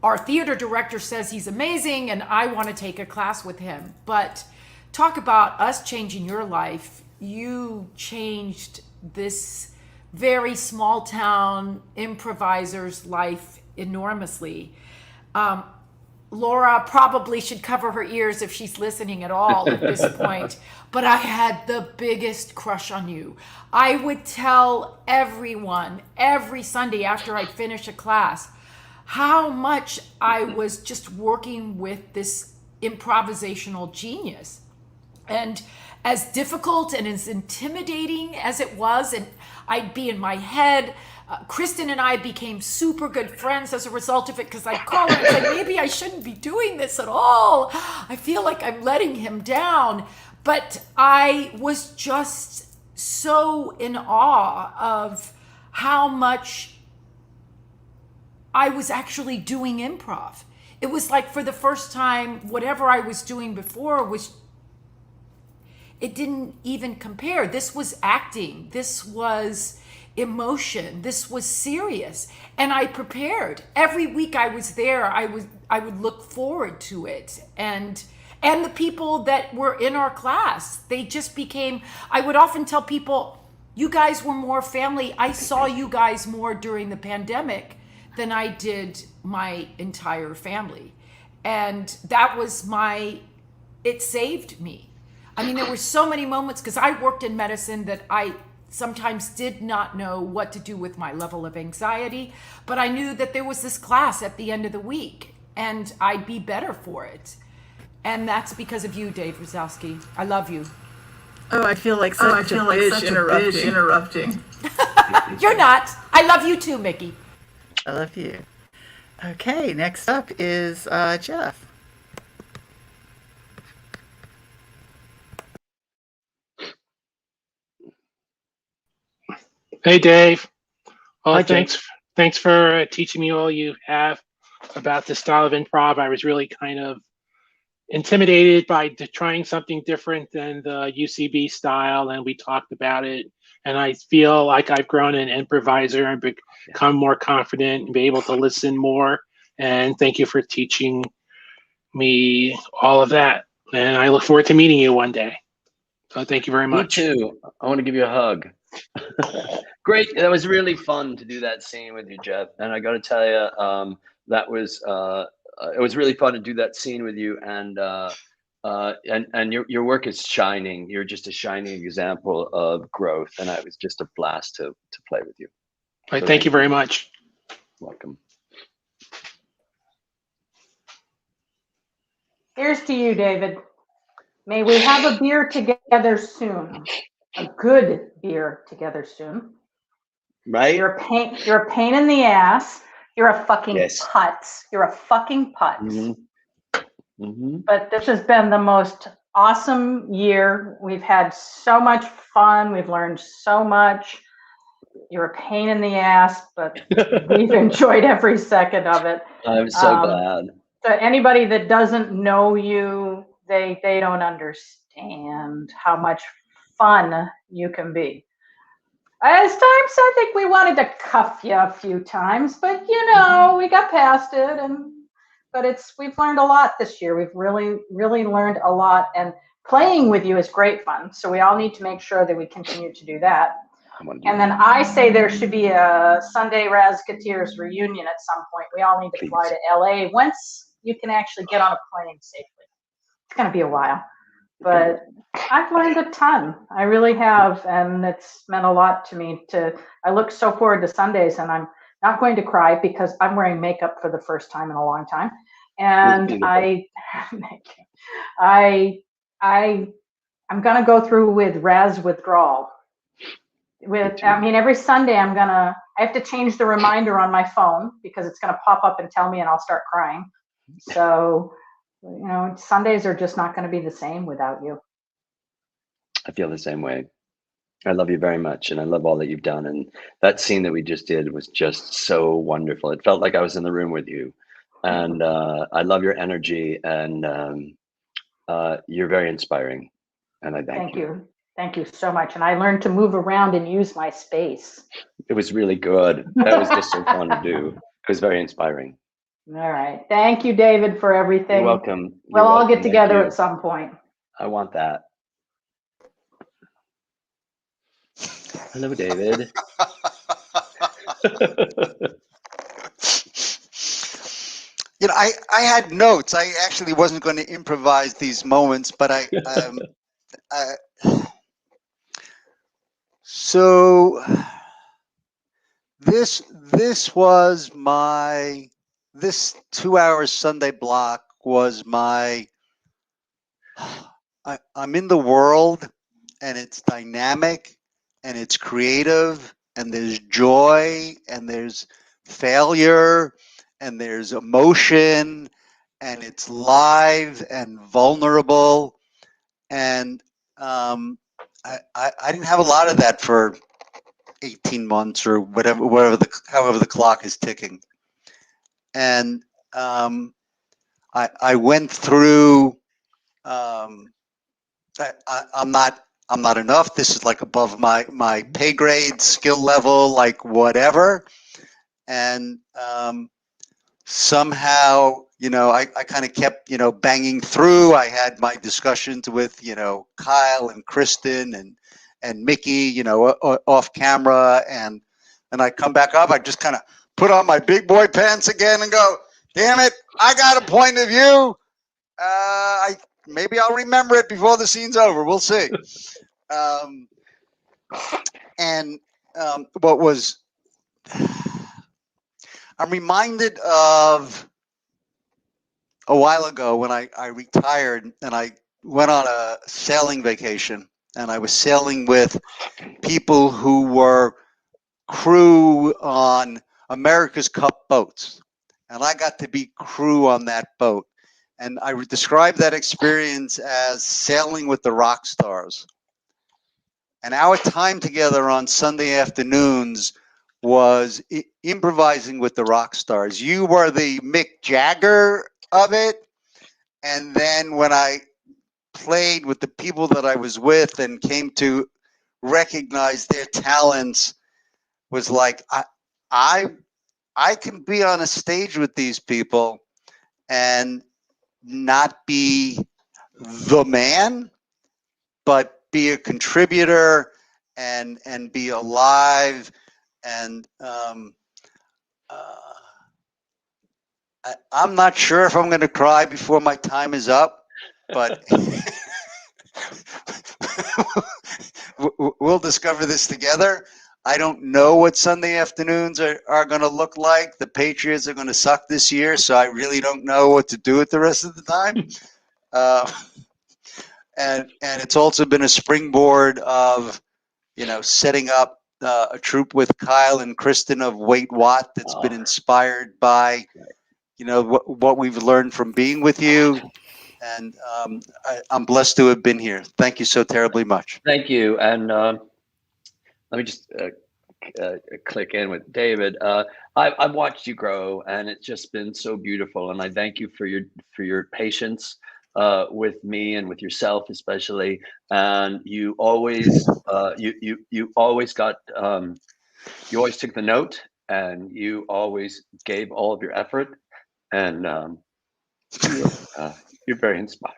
our theater director says he's amazing, and I want to take a class with him. But talk about us changing your life. You changed this very small town improviser's life enormously. Laura probably should cover her ears if she's listening at all at this point, but I had the biggest crush on you. I would tell everyone every Sunday after I'd finish a class how much I was just working with this improvisational genius. And as difficult and as intimidating as it was, and I'd be in my head, Kristen and I became super good friends as a result of it, because I'd call her and say, maybe I shouldn't be doing this at all. I feel like I'm letting him down. But I was just so in awe of how much I was actually doing improv. It was like, for the first time, whatever I was doing before it didn't even compare. This was acting. This was emotion. This was serious. And I prepared. Every week I was there, I would look forward to it. And the people that were in our class, they just became, I would often tell people, you guys were more family. I saw you guys more during the pandemic than I did my entire family. And that was it saved me. I mean, there were so many moments, because I worked in medicine, that I sometimes did not know what to do with my level of anxiety, but I knew that there was this class at the end of the week and I'd be better for it. And that's because of you, Dave Razowsky. I love you. Oh, I feel like such a bitch interrupting. You're not. I love you too, Mickey. I love you. Okay, next up is Jeff. Hey, Dave. Oh, Hi, thanks for teaching me all you have about the style of improv. I was really kind of intimidated by trying something different than the UCB style, and we talked about it. And I feel like I've grown an improviser and become more confident and be able to listen more. And thank you for teaching me all of that. And I look forward to meeting you one day. So thank you very much. Me too. I want to give you a hug. Great. That was really fun to do that scene with you, Jeff. And I got to tell you, that was it was really fun to do that scene with you. And your work is shining. You're just a shining example of growth, and it was just a blast to play with you. All right, thank you very much. Welcome. Here's to you, David. May we have a beer together soon. A good beer together soon. Right? You're a pain in the ass. You're a fucking putz. You're a fucking putz. Mm-hmm. Mm-hmm. But this has been the most awesome year. We've had so much fun. We've learned so much. You're a pain in the ass, but we've enjoyed every second of it. I'm so glad. So anybody that doesn't know you, they don't understand how much fun you can be. As times, I think we wanted to cuff you a few times, but you know, we got past it. But we've learned a lot this year. We've really, really learned a lot, and playing with you is great fun. So we all need to make sure that we continue to do that. And then I say there should be a Sunday Razketeers reunion at some point. We all need to fly to LA once you can actually get on a plane safely. It's going to be a while, but I've learned a ton. I really have, and it's meant a lot to me. I look so forward to Sundays, and I'm not going to cry because I'm wearing makeup for the first time in a long time. And I'm going to go through with Raz withdrawal. Every Sunday I have to change the reminder on my phone because it's going to pop up and tell me, and I'll start crying. So, Sundays are just not going to be the same without you. I feel the same way. I love you very much, and I love all that you've done. And that scene that we just did was just so wonderful. It felt like I was in the room with you, and I love your energy, and you're very inspiring. And I thank you. Thank you so much. And I learned to move around and use my space. It was really good. That was just so fun to do. It was very inspiring. All right. Thank you, David, for everything. You're welcome. We'll all get together at some point. I want that. Hello, David. You know, I had notes. I actually wasn't going to improvise these moments, but so this was this 2 hours Sunday block was I'm in the world, and it's dynamic, and it's creative, and there's joy, and there's failure, and there's emotion, and it's live and vulnerable. And I didn't have a lot of that for 18 months or however the clock is ticking. And I went through. I'm not enough. This is like above my pay grade, skill level, like whatever. And somehow, I kind of kept, banging through. I had my discussions with, Kyle and Kristen and Mickey, off camera. And I come back up. I just kind of put on my big boy pants again and go, damn it, I got a point of view. Maybe I'll remember it before the scene's over. We'll see. What was, I'm reminded of a while ago when I retired and I went on a sailing vacation, and I was sailing with people who were crew on America's Cup boats. And I got to be crew on that boat. And I would describe that experience as sailing with the rock stars. And our time together on Sunday afternoons was improvising with the rock stars. You were the Mick Jagger of it. And then when I played with the people that I was with and came to recognize their talents, was like, I can be on a stage with these people and not be the man, but be a contributor and be alive. And I'm not sure if I'm going to cry before my time is up, but we'll discover this together. I don't know what Sunday afternoons are going to look like. The Patriots are going to suck this year, so I really don't know what to do with the rest of the time. And it's also been a springboard of, setting up a troupe with Kyle and Kristen of Wait What that's been inspired by, what we've learned from being with you. And I'm blessed to have been here. Thank you so terribly much. Thank you. And let me just click in with David. I've watched you grow, and it's just been so beautiful. And I thank you for your patience with me and with yourself, especially. And you always you always got you always took the note, and you always gave all of your effort. And you're very inspiring.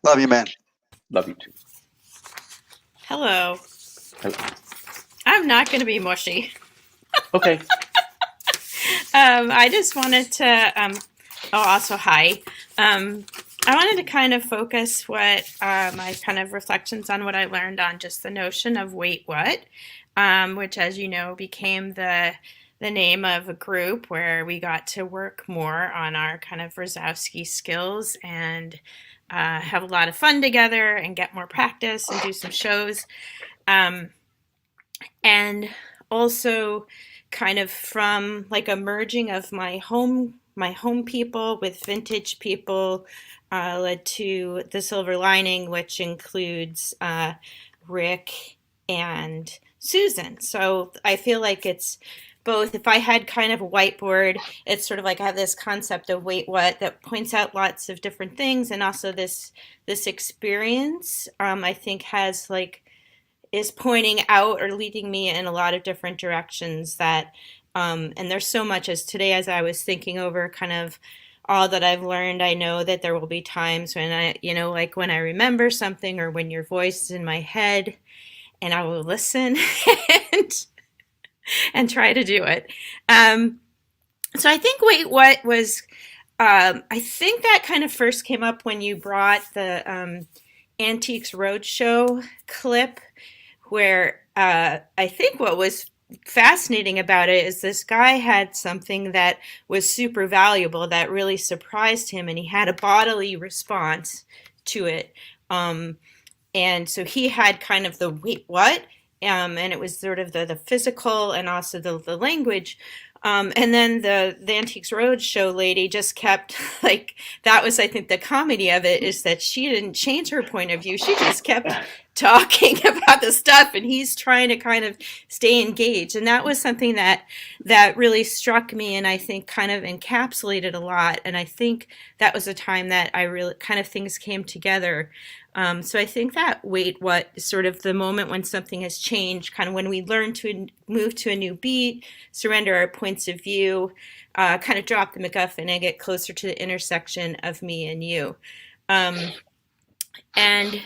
Love you, man. Love you too. Hello. I'm not going to be mushy. Okay. I just wanted to, also hi. I wanted to kind of focus my kind of reflections on what I learned on just the notion of Wait What, which, as you know, became the name of a group where we got to work more on our kind of Razowsky skills and have a lot of fun together and get more practice and do some shows. And also kind of from like a merging of my home people with vintage people led to The Silver Lining, which includes Rick and Susan. So I feel like it's both. If I had kind of a whiteboard, it's sort of like I have this concept of wait what that points out lots of different things, and also this experience I think has like is pointing out or leading me in a lot of different directions that and there's so much as today as I was thinking over kind of all that I've learned. I know that there will be times when I, like when I remember something or when your voice is in my head, and I will listen and try to do it. So I think wait what was I think that kind of first came up when you brought the Antiques Roadshow clip, where I think what was fascinating about it is this guy had something that was super valuable that really surprised him, and he had a bodily response to it. And so he had kind of the wait, what? And it was sort of the physical and also the language. And then the Antiques Roadshow lady just kept like, that was, I think, the comedy of it is that she didn't change her point of view. She just kept talking about the stuff, and he's trying to kind of stay engaged. And that was something that really struck me, and I think kind of encapsulated a lot. And I think that was a time that I really kind of things came together. So I think that wait, what sort of the moment when something has changed, kind of when we learn to move to a new beat, surrender our points of view, kind of drop the MacGuffin and get closer to the intersection of me and you. And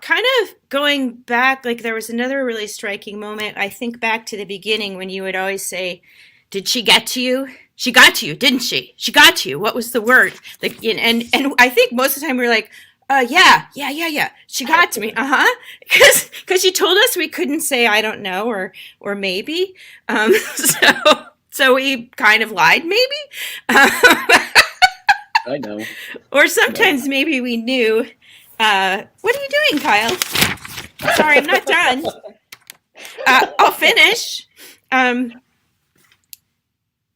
kind of going back, like there was another really striking moment. I think back to the beginning when you would always say, did she get to you? She got to you, didn't she? She got to you. What was the word? Like, and I think most of the time we were like, yeah. She got to me. Because you told us we couldn't say I don't know or maybe. So we kind of lied, maybe. I know. Or sometimes maybe we knew. What are you doing, Kyle? Sorry, I'm not done. I'll finish.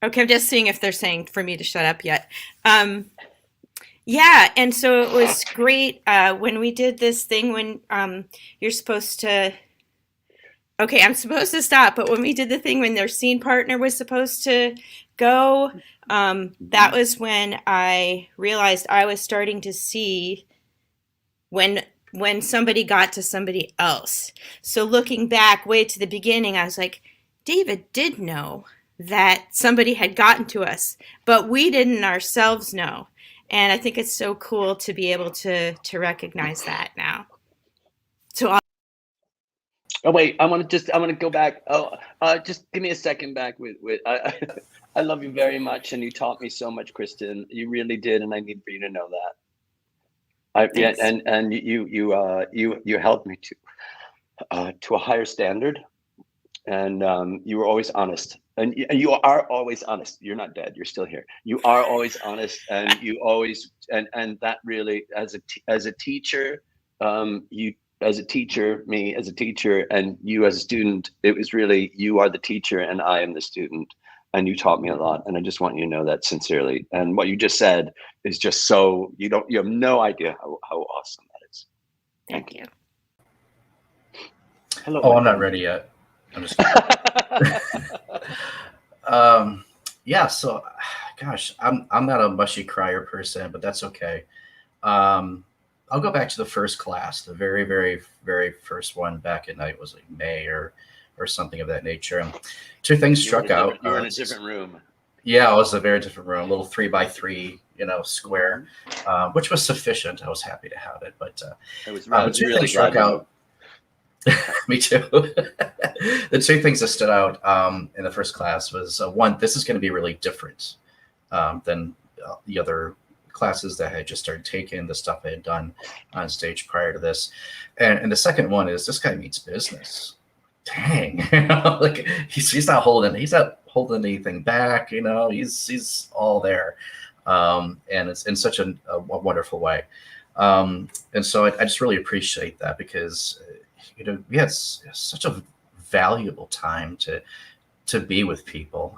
Okay, I'm just seeing if they're saying for me to shut up yet. Yeah, and so it was great when we did this thing when you're supposed to... Okay, I'm supposed to stop, but when we did the thing when their scene partner was supposed to go, that was when I realized I was starting to see when somebody got to somebody else. So looking back way to the beginning, I was like, David did know that somebody had gotten to us, but we didn't ourselves know. And I think it's so cool to be able to recognize that now. So oh wait, I want to go back. Just give me a second back with I love you very much, and you taught me so much, Kristen. You really did, and I need for you to know that. And you helped me to a higher standard, and you were always honest. And you are always honest. You're not dead. You're still here. You are always honest, and you always and that really, as a teacher, you as a teacher, me as a teacher, and you as a student. It was really you are the teacher, and I am the student, and you taught me a lot. And I just want you to know that sincerely. And what you just said is just so you have no idea how awesome that is. Thank you. Hello. Oh, I'm not ready yet. I'm just kidding. Yeah, so gosh, I'm not a mushy crier person, but that's okay. I'll go back to the first class, the very, very, very first one back in, it was like May or something of that nature. And two things struck out. You were in a different room. Yeah, it was a very different room, a little 3x3, square, which was sufficient. I was happy to have it, but two things struck out. Me too. The two things that stood out in the first class was one, this is going to be really different than the other classes that I had just started taking, the stuff I had done on stage prior to this. And the second one is this guy means business. Dang, like he's not holding anything back. He's all there, and it's in such a wonderful way. And so I just really appreciate that because. We had such a valuable time to be with people.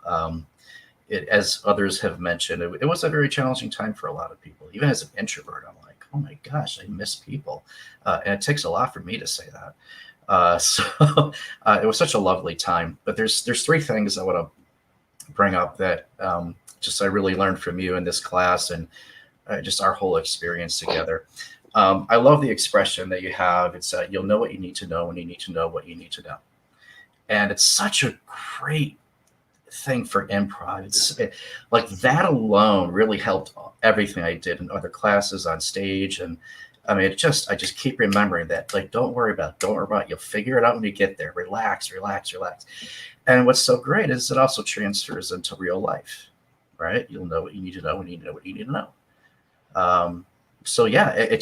As others have mentioned, it was a very challenging time for a lot of people. Even as an introvert, I'm like, oh my gosh, I miss people. And it takes a lot for me to say that. So it was such a lovely time. But there's three things I want to bring up that just I really learned from you in this class and just our whole experience together. I love the expression that you have. It's you'll know what you need to know when you need to know what you need to know. And it's such a great thing for improv. Like that alone really helped everything I did in other classes on stage. And I mean, I just keep remembering that. Like, don't worry about it. You'll figure it out when you get there. Relax. And what's so great is it also transfers into real life, right? You'll know what you need to know when you know what you need to know. So yeah,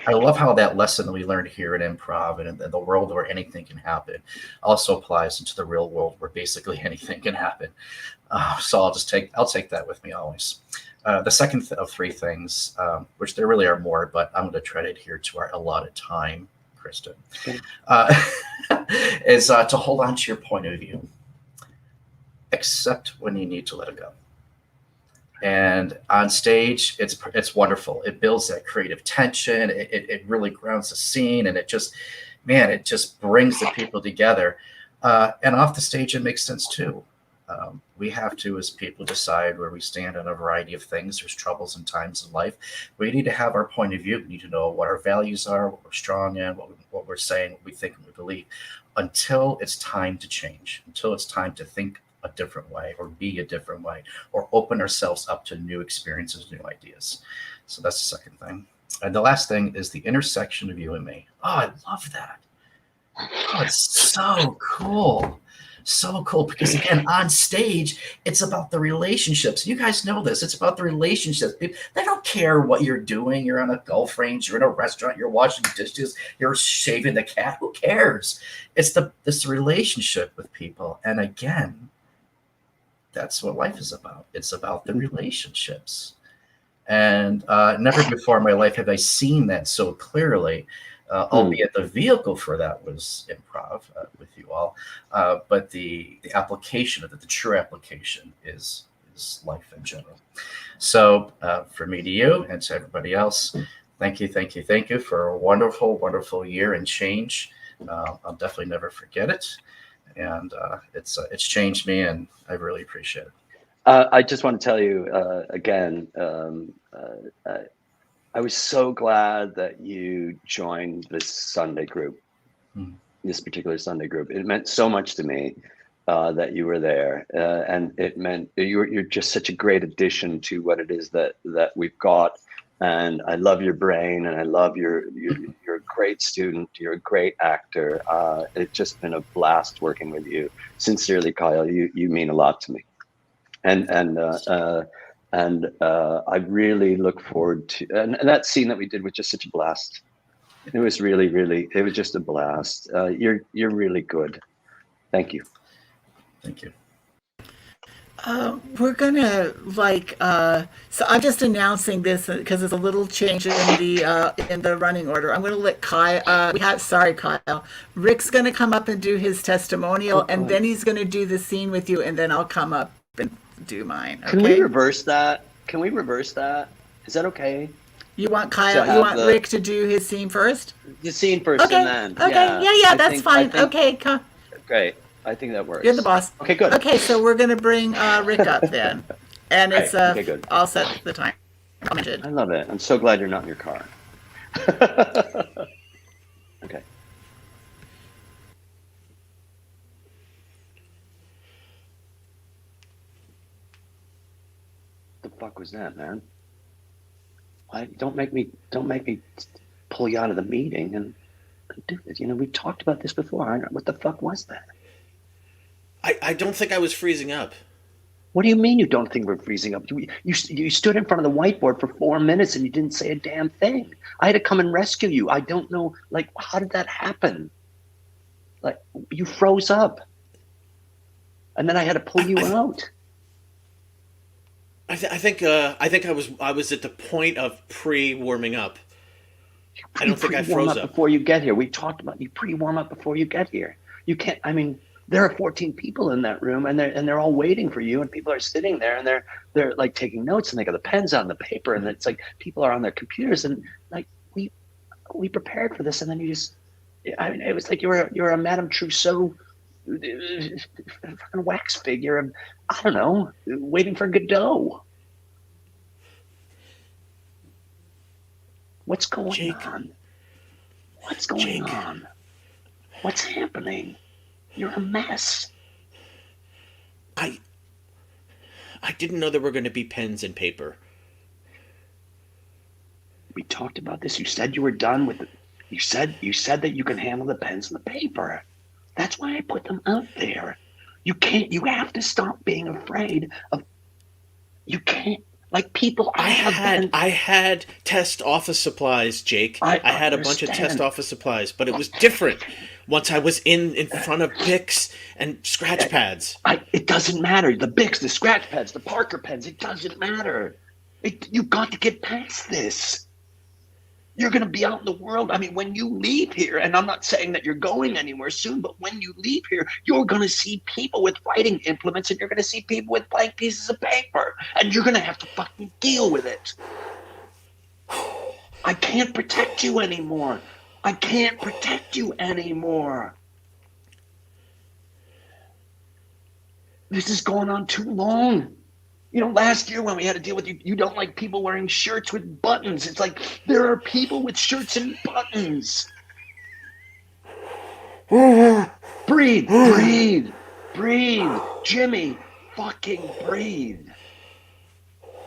I love how that lesson that we learned here in improv and in the world where anything can happen also applies into the real world where basically anything can happen. So I'll take that with me always. The second of three things, which there really are more, but I'm going to try to adhere to our allotted time, Kristen, is to hold on to your point of view, except when you need to let it go. And on stage, it's wonderful. It builds that creative tension. It really grounds the scene, and it just brings the people together. And off the stage, it makes sense too. We have to, as people, decide where we stand on a variety of things. There's troubles and times in life. We need to have our point of view. We need to know what our values are, what we're strong in, what we're saying, what we think, and we believe, until it's time to change, until it's time to think a different way or be a different way or open ourselves up to new experiences, new ideas. So that's the second thing. And the last thing is the intersection of you and me. Oh, I love that. Oh, it's so cool. So cool. Because again, on stage, it's about the relationships. You guys know this. It's about the relationships. They don't care what you're doing. You're on a golf range, you're in a restaurant, you're washing dishes, you're shaving the cat. Who cares? It's this relationship with people. And again, that's what life is about. It's about the relationships. And never before in my life have I seen that so clearly, albeit the vehicle for that was improv with you all. But the application of it, the true application is life in general. So from me to you and to everybody else, thank you for a wonderful, wonderful year and change. I'll definitely never forget it. And it's changed me, and I really appreciate it. I just want to tell you again, I was so glad that you joined this Sunday group, this particular Sunday group. It meant so much to me that you were there, and it meant you're just such a great addition to what it is that we've got. And I love your brain, and I love you're a great student. You're a great actor. It's just been a blast working with you. Sincerely, Kyle, you mean a lot to me. And I really look forward to, and that scene that we did was just such a blast. It was it was just a blast. You're really good. Thank you. Thank you. We're gonna so I'm just announcing this because there's a little change in the running order. I'm gonna let Kyle. Kyle. Rick's gonna come up and do his testimonial, and then he's gonna do the scene with you, and then I'll come up and do mine. Okay? Can we reverse that? Is that okay? You want Kyle? You want Rick to do his scene first? The scene first, okay. and then yeah, that's fine. Okay, great. I think that works. You're the boss. Okay, good. Okay, so we're going to bring Rick up then. And it's okay, good. I'll set the time. I love it. I'm so glad you're not in your car. Okay. The fuck was that, man? Why don't make me pull you out of the meeting and do this. We talked about this before. What the fuck was that? I don't think I was freezing up. What do you mean you don't think we're freezing up? You stood in front of the whiteboard for 4 minutes and you didn't say a damn thing. I had to come and rescue you. I don't know, how did that happen? You froze up. And then I had to pull you out. I think I was at the point of pre-warming up. I don't think I froze up before you get here. We talked about you pre-warm up before you get here. You can't. I mean, There are 14 people in that room, and they're all waiting for you, and people are sitting there, and they're like taking notes, and they got the pens on the paper, and it's like people are on their computers, and like we prepared for this, and then you just, I mean, it was like you're a Madame Trousseau fucking wax figure of, I don't know, waiting for Godot. What's going on? What's going on? What's happening? You're a mess. I didn't know there were going to be pens and paper. We talked about this. You said you were done with it. You said that you can handle the pens and the paper. That's why I put them out there. You have to stop being afraid of, you can't, like people. I had test office supplies, Jake. I had a bunch of test office supplies, but it was different once I was in front of Bics and scratch pads. It doesn't matter. The Bics, the scratch pads, the Parker pens, it doesn't matter. You've got to get past this. You're going to be out in the world. I mean, when you leave here, and I'm not saying that you're going anywhere soon, but when you leave here, you're going to see people with writing implements, and you're going to see people with blank pieces of paper, and you're going to have to fucking deal with it. I can't protect you anymore. I can't protect you anymore. This is going on too long. You know, last year when we had to deal with you don't like people wearing shirts with buttons. It's like there are people with shirts and buttons. Breathe, breathe, breathe. Jimmy, fucking breathe.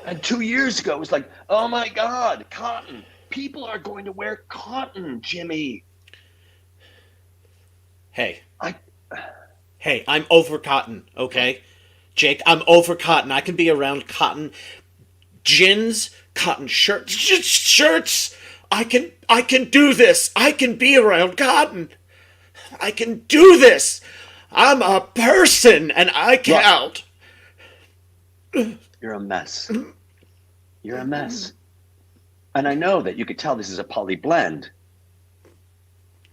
And 2 years ago, it was like, oh my God, cotton. People are going to wear cotton, Jimmy. Hey, I'm over cotton, okay? Jake, I'm over cotton. I can be around cotton gins, cotton shirts. I can do this. I can be around cotton. I can do this. I'm a person, and I count. You're a mess. You're a mess. And I know that you could tell this is a poly blend.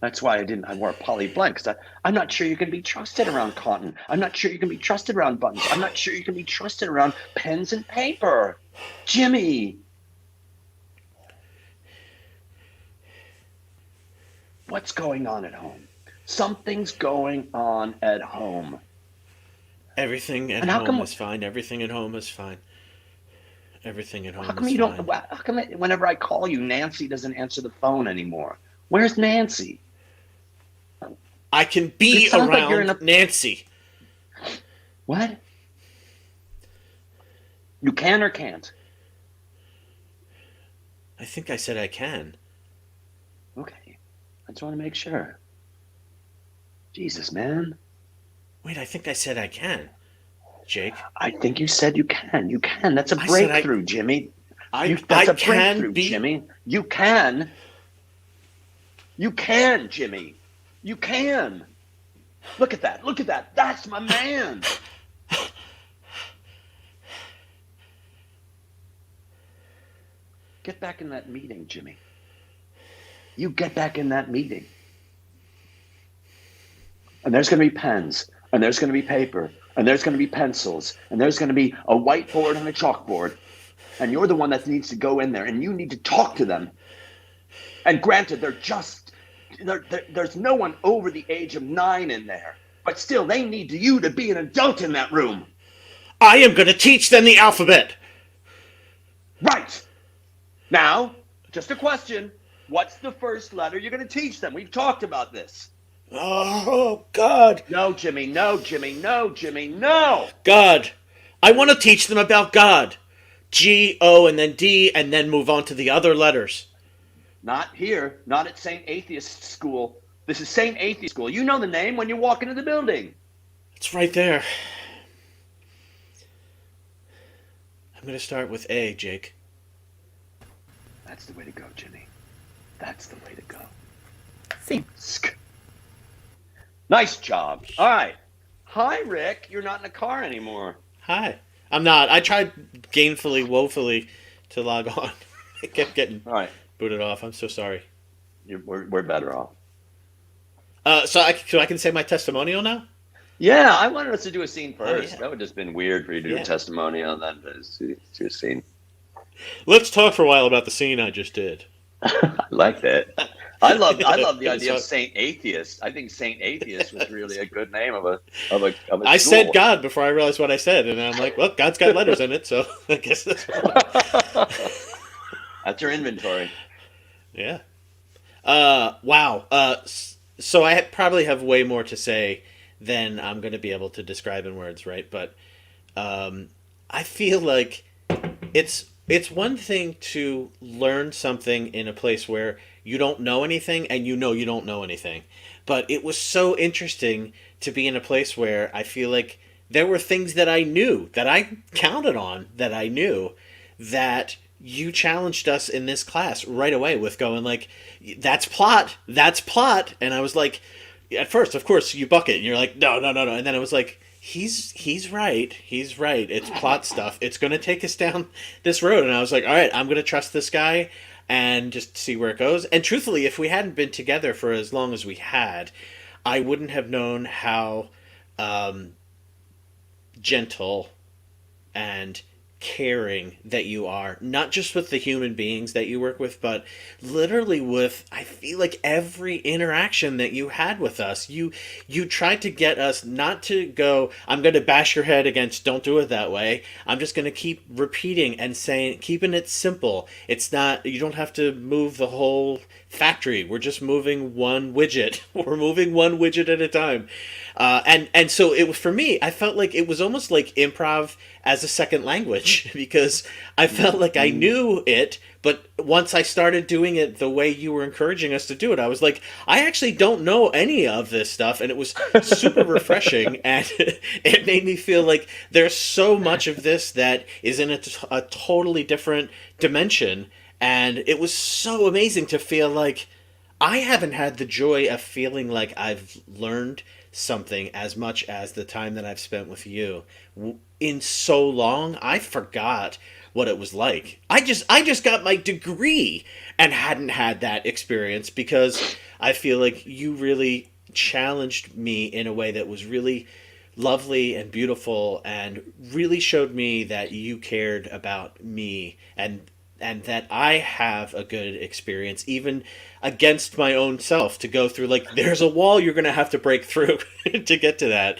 That's why I wore a poly blend, because I'm not sure you can be trusted around cotton. I'm not sure you can be trusted around buttons. I'm not sure you can be trusted around pens and paper. Jimmy. What's going on at home? Something's going on at home. Everything at home is fine. Everything at home is fine. Everything at home how come is you fine. Don't? How come whenever I call you, Nancy doesn't answer the phone anymore? Where's Nancy? I can be around like Nancy. What? You can or can't? I think I said I can. Okay. I just want to make sure. Jesus, man. Wait, I think I said I can. Jake? I think you said you can. You can. That's a breakthrough, Jimmy. That's a breakthrough, Jimmy. You can. You can, Jimmy. You can. Look at that. Look at that. That's my man. Get back in that meeting, Jimmy. You get back in that meeting. And there's going to be pens, and there's going to be paper, and there's going to be pencils, and there's going to be a whiteboard and a chalkboard. And you're the one that needs to go in there, and you need to talk to them. And granted, there's no one over the age of 9 in there. But still, they need you to be an adult in that room. I am going to teach them the alphabet. Right. Now, just a question. What's the first letter you're going to teach them? We've talked about this. Oh, God. No, Jimmy. No, Jimmy. No, Jimmy. No. God. I want to teach them about God. G, O, and then D, and then move on to the other letters. Not here. Not at St. Atheist School. This is St. Atheist School. You know the name when you walk into the building. It's right there. I'm going to start with A, Jake. That's the way to go, Jimmy. That's the way to go. See. Nice job. All right. Hi, Rick. You're not in the car anymore. Hi. I'm not. I tried woefully to log on. I kept getting booted off. I'm so sorry. We're better off. So I can say my testimonial now? Yeah, I wanted us to do a scene first. yeah. That would have just been weird for you to do a testimonial and then do a scene. Let's talk for a while about the scene I just did. I like that. I love the idea of Saint Atheist. I think Saint Atheist was really a good name of a I school. said God before I realized what I said, and I'm like, well, God's got letters in it, so I guess that's what That's your inventory. Yeah. Wow. So I probably have way more to say than I'm going to be able to describe in words, right? But I feel like it's one thing to learn something in a place where you don't know anything and you don't know anything. But it was so interesting to be in a place where I feel like there were things that I knew, that I counted on, that I knew, that you challenged us in this class right away with going like, that's plot. And I was like, at first, of course, you buck it and you're like, no. And then I was like, he's right. It's plot stuff. It's going to take us down this road. And I was like, all right, I'm going to trust this guy and just see where it goes. And truthfully, if we hadn't been together for as long as we had, I wouldn't have known how gentle and caring that you are, not just with the human beings that you work with, but literally with, I feel like, every interaction that you had with us. You tried to get us not to go, I'm going to bash your head against, don't do it that way. I'm just going to keep repeating and saying, keeping it simple. It's not, you don't have to move the whole factory. We're just moving one widget. We're moving one widget at a time. And so it was, for me, I felt like it was almost like improv as a second language, because I felt like I knew it, but once I started doing it the way you were encouraging us to do it, I was like, I actually don't know any of this stuff, and it was super refreshing, and it made me feel like there's so much of this that is in a totally different dimension, and it was so amazing to feel like I haven't had the joy of feeling like I've learned something as much as the time that I've spent with you in so long. I forgot what it was like. I just got my degree and hadn't had that experience, because I feel like you really challenged me in a way that was really lovely and beautiful, and really showed me that you cared about me, and that I have a good experience, even against my own self, to go through, like, there's a wall you're going to have to break through to get to that.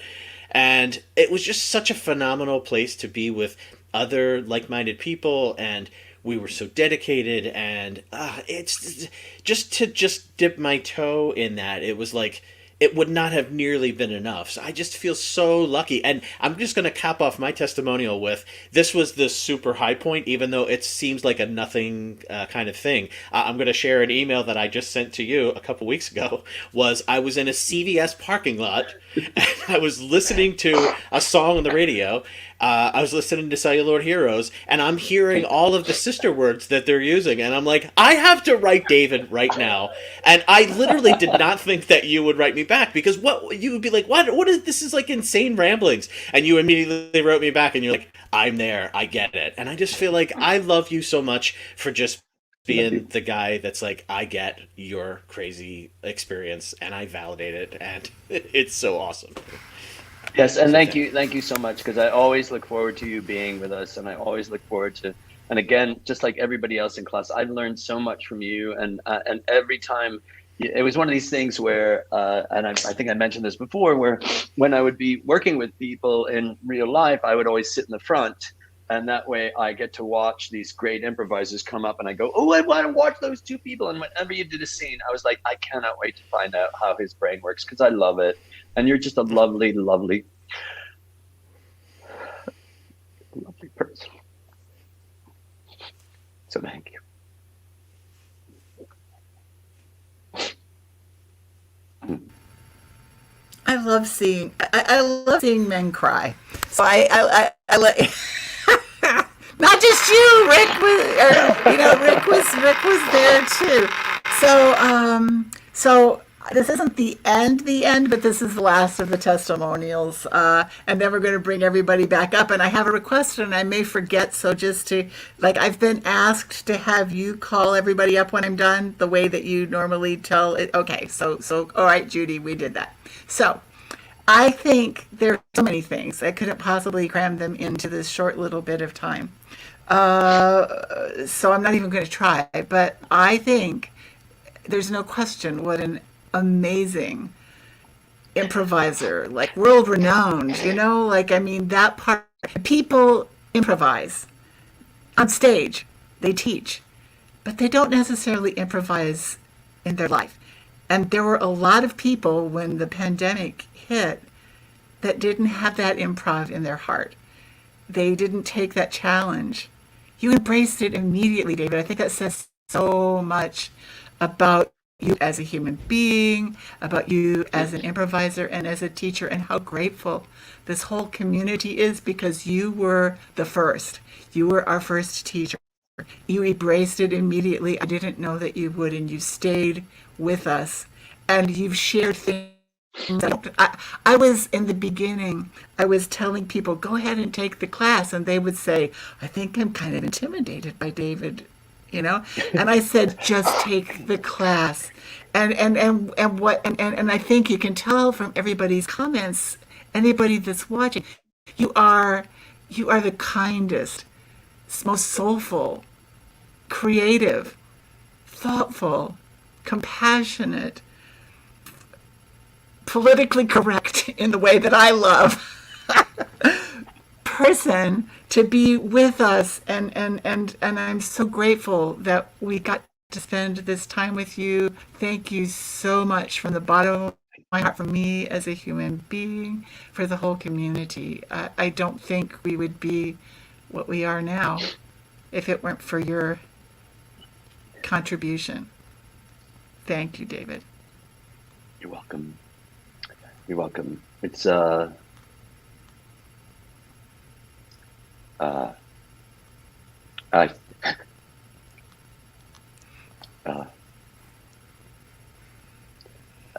And it was just such a phenomenal place to be with other like-minded people, and we were so dedicated, and it's just dip my toe in that. It was like, it would not have nearly been enough. So I just feel so lucky. And I'm just going to cap off my testimonial with, this was the super high point, even though it seems like a nothing kind of thing. I'm going to share an email that I just sent to you a couple weeks ago. Was I was in a CVS parking lot, and I was listening to a song on the radio. I was listening to Celluloid Heroes, and I'm hearing all of the sister words that they're using, and I'm like, I have to write David right now. And I literally did not think that you would write me back, because what you would be like, what is this? Is like insane ramblings. And you immediately wrote me back, and you're like, I'm there, I get it. And I just feel like I love you so much for just being the guy that's like, I get your crazy experience and I validate it, and it's so awesome. Yes, and thank you so much, because I always look forward to you being with us, and I always look forward to, and again, just like everybody else in class, I've learned so much from you, and every time, it was one of these things where, and I think I mentioned this before, where when I would be working with people in real life, I would always sit in the front, and that way I get to watch these great improvisers come up, and I go, oh, I want to watch those two people, and whenever you did a scene, I was like, I cannot wait to find out how his brain works, because I love it. And you're just a lovely, lovely, lovely person. So thank you. I love seeing men cry. So I let not just you, Rick was there too. So this isn't the end, but this is the last of the testimonials. And then we're going to bring everybody back up. And I have a request, and I may forget. So just to, like, I've been asked to have you call everybody up when I'm done, the way that you normally tell it. Okay, so all right, Judy, we did that. So I think there are so many things. I couldn't possibly cram them into this short little bit of time. So I'm not even going to try. But I think there's no question what an amazing improviser, like world renowned, like, I mean, that part, people improvise on stage, they teach, but they don't necessarily improvise in their life. And there were a lot of people when the pandemic hit that didn't have that improv in their heart. They didn't take that challenge. You embraced it immediately, David. I think that says so much about you as a human being, about you as an improviser and as a teacher, and how grateful this whole community is because you were the first. You were our first teacher. You embraced it immediately. I didn't know that you would, and you stayed with us, and you've shared things. I was in the beginning, I was telling people, go ahead and take the class. And they would say, I think I'm kind of intimidated by David, And I said, just take the class. And I think you can tell from everybody's comments, anybody that's watching, you are the kindest, most soulful, creative, thoughtful, compassionate, politically correct in the way that I love person to be with us, and I'm so grateful that we got to spend this time with you. Thank you so much from the bottom of my heart, for me as a human being, for the whole community. I don't think we would be what we are now if it weren't for your contribution. Thank you, David. You're welcome. You're welcome. It's I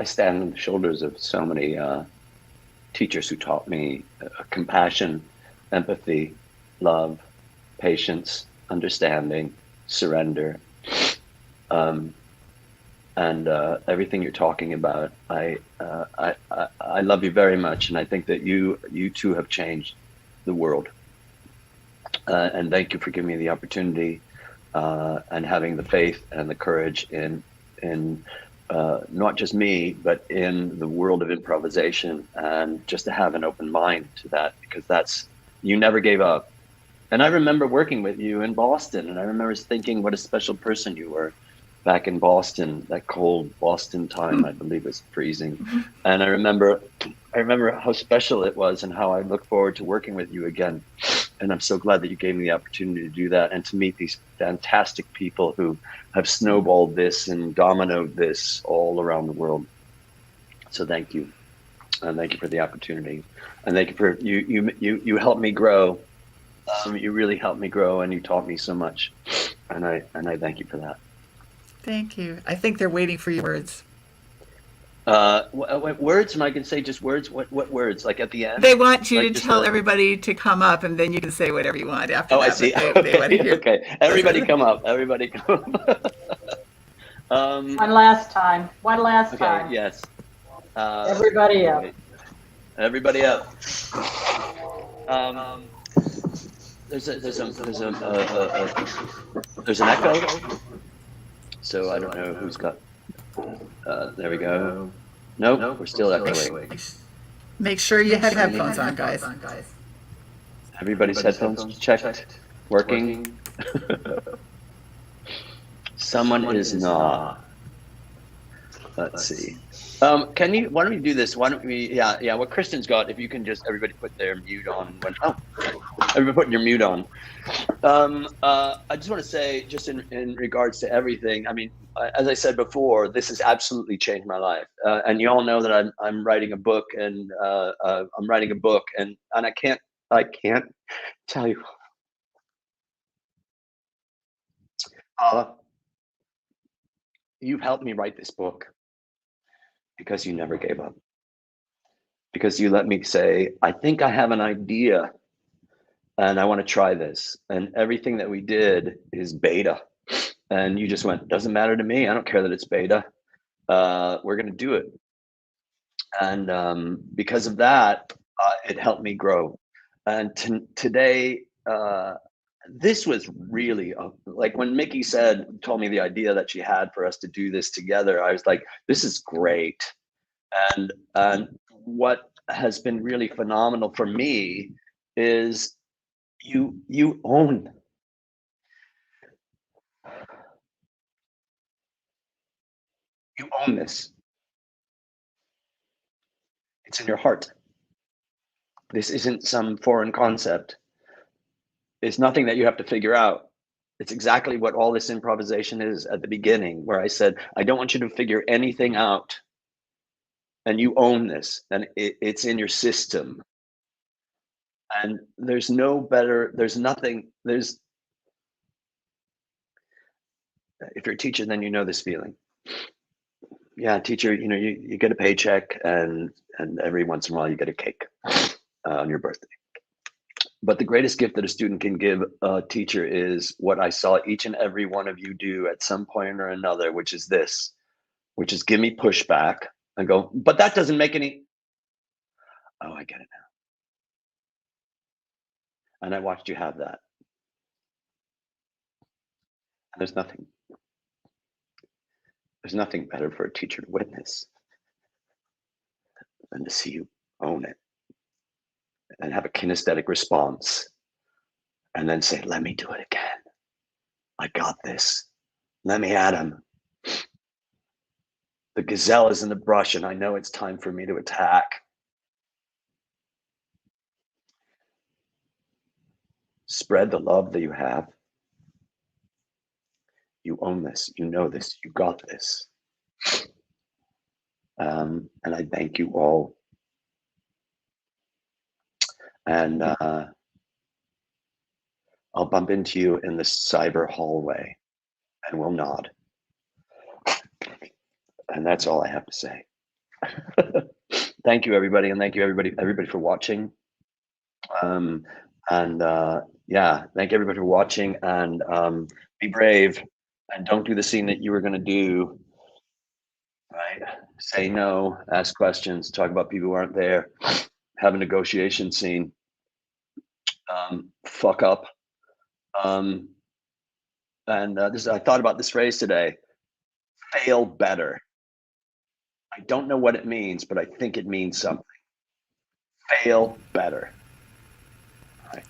stand on the shoulders of so many teachers who taught me compassion, empathy, love, patience, understanding, surrender, and everything you're talking about. I love you very much, and I think that you too have changed the world. And thank you for giving me the opportunity and having the faith and the courage in not just me, but in the world of improvisation, and just to have an open mind to that, because you never gave up. And I remember working with you in Boston, and I remember thinking what a special person you were back in Boston, that cold Boston time. I believe it was freezing. And I remember how special it was, and how I look forward to working with you again. And I'm so glad that you gave me the opportunity to do that, and to meet these fantastic people who have snowballed this and dominoed this all around the world. So thank you. And thank you for the opportunity. And thank you for, you helped me grow. You really helped me grow, and you taught me so much. And I thank you for that. Thank you. I think they're waiting for your words. What words? Am I going to say just words? What words? Like at the end? They want you to tell everybody to come up, and then you can say whatever you want after that. I see. They want to hear. Okay. Everybody come up. Everybody come up. One last time. Okay, yes. Everybody up. Everybody up. There's an echo. So I don't know who's got. There we go. Nope, we're still echoing. Make sure you have headphones on, guys. Everybody's headphones checked. Working. Someone is not. Let's see. Why don't we do this? Why don't we, what Kristen's got, if you can just, everybody put their mute on. Everybody putting your mute on. I just want to say, just in regards to everything, I mean, as I said before, this has absolutely changed my life. And you all know that I'm writing a book, and and I can't tell you. You've helped me write this book. Because you never gave up. Because you let me say, I think I have an idea and I want to try this. And everything that we did is beta. And you just went, doesn't matter to me. I don't care that it's beta. We're going to do it. And because of that, it helped me grow. And today, this was really like when Mickey told me the idea that she had for us to do this together. I was like, this is great. And what has been really phenomenal for me is you own this. It's in your heart. This isn't some foreign concept. It's nothing that you have to figure out. It's exactly what all this improvisation is at the beginning, where I said, I don't want you to figure anything out. And you own this, and it's in your system. And if you're a teacher, then you know this feeling. Yeah, teacher, you get a paycheck, and every once in a while you get a cake on your birthday. But the greatest gift that a student can give a teacher is what I saw each and every one of you do at some point or another, which is give me pushback and go, but that doesn't make any. Oh, I get it now. And I watched you have that. And there's nothing better for a teacher to witness than to see you own it and have a kinesthetic response, and then say, let me do it again. I got this. Let me at him. The gazelle is in the brush, and I know it's time for me to attack. Spread the love that you have. You own this. You know this. You got this. And I thank you all. And I'll bump into you in the cyber hallway, and we'll nod. And that's all I have to say. Thank you, everybody, and thank you, everybody for watching. Yeah, thank everybody for watching, and be brave, and don't do the scene that you were going to do. Right? Say no, ask questions, talk about people who aren't there, have a negotiation scene. Fuck up. I thought about this phrase today: fail better. I don't know what it means, but I think it means something. Fail better. All right.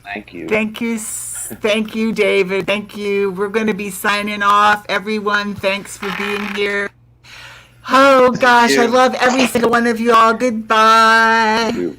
Thank you. Thank you, David. Thank you. We're going to be signing off. Everyone, thanks for being here. Oh, gosh, I love every single one of you all. Goodbye.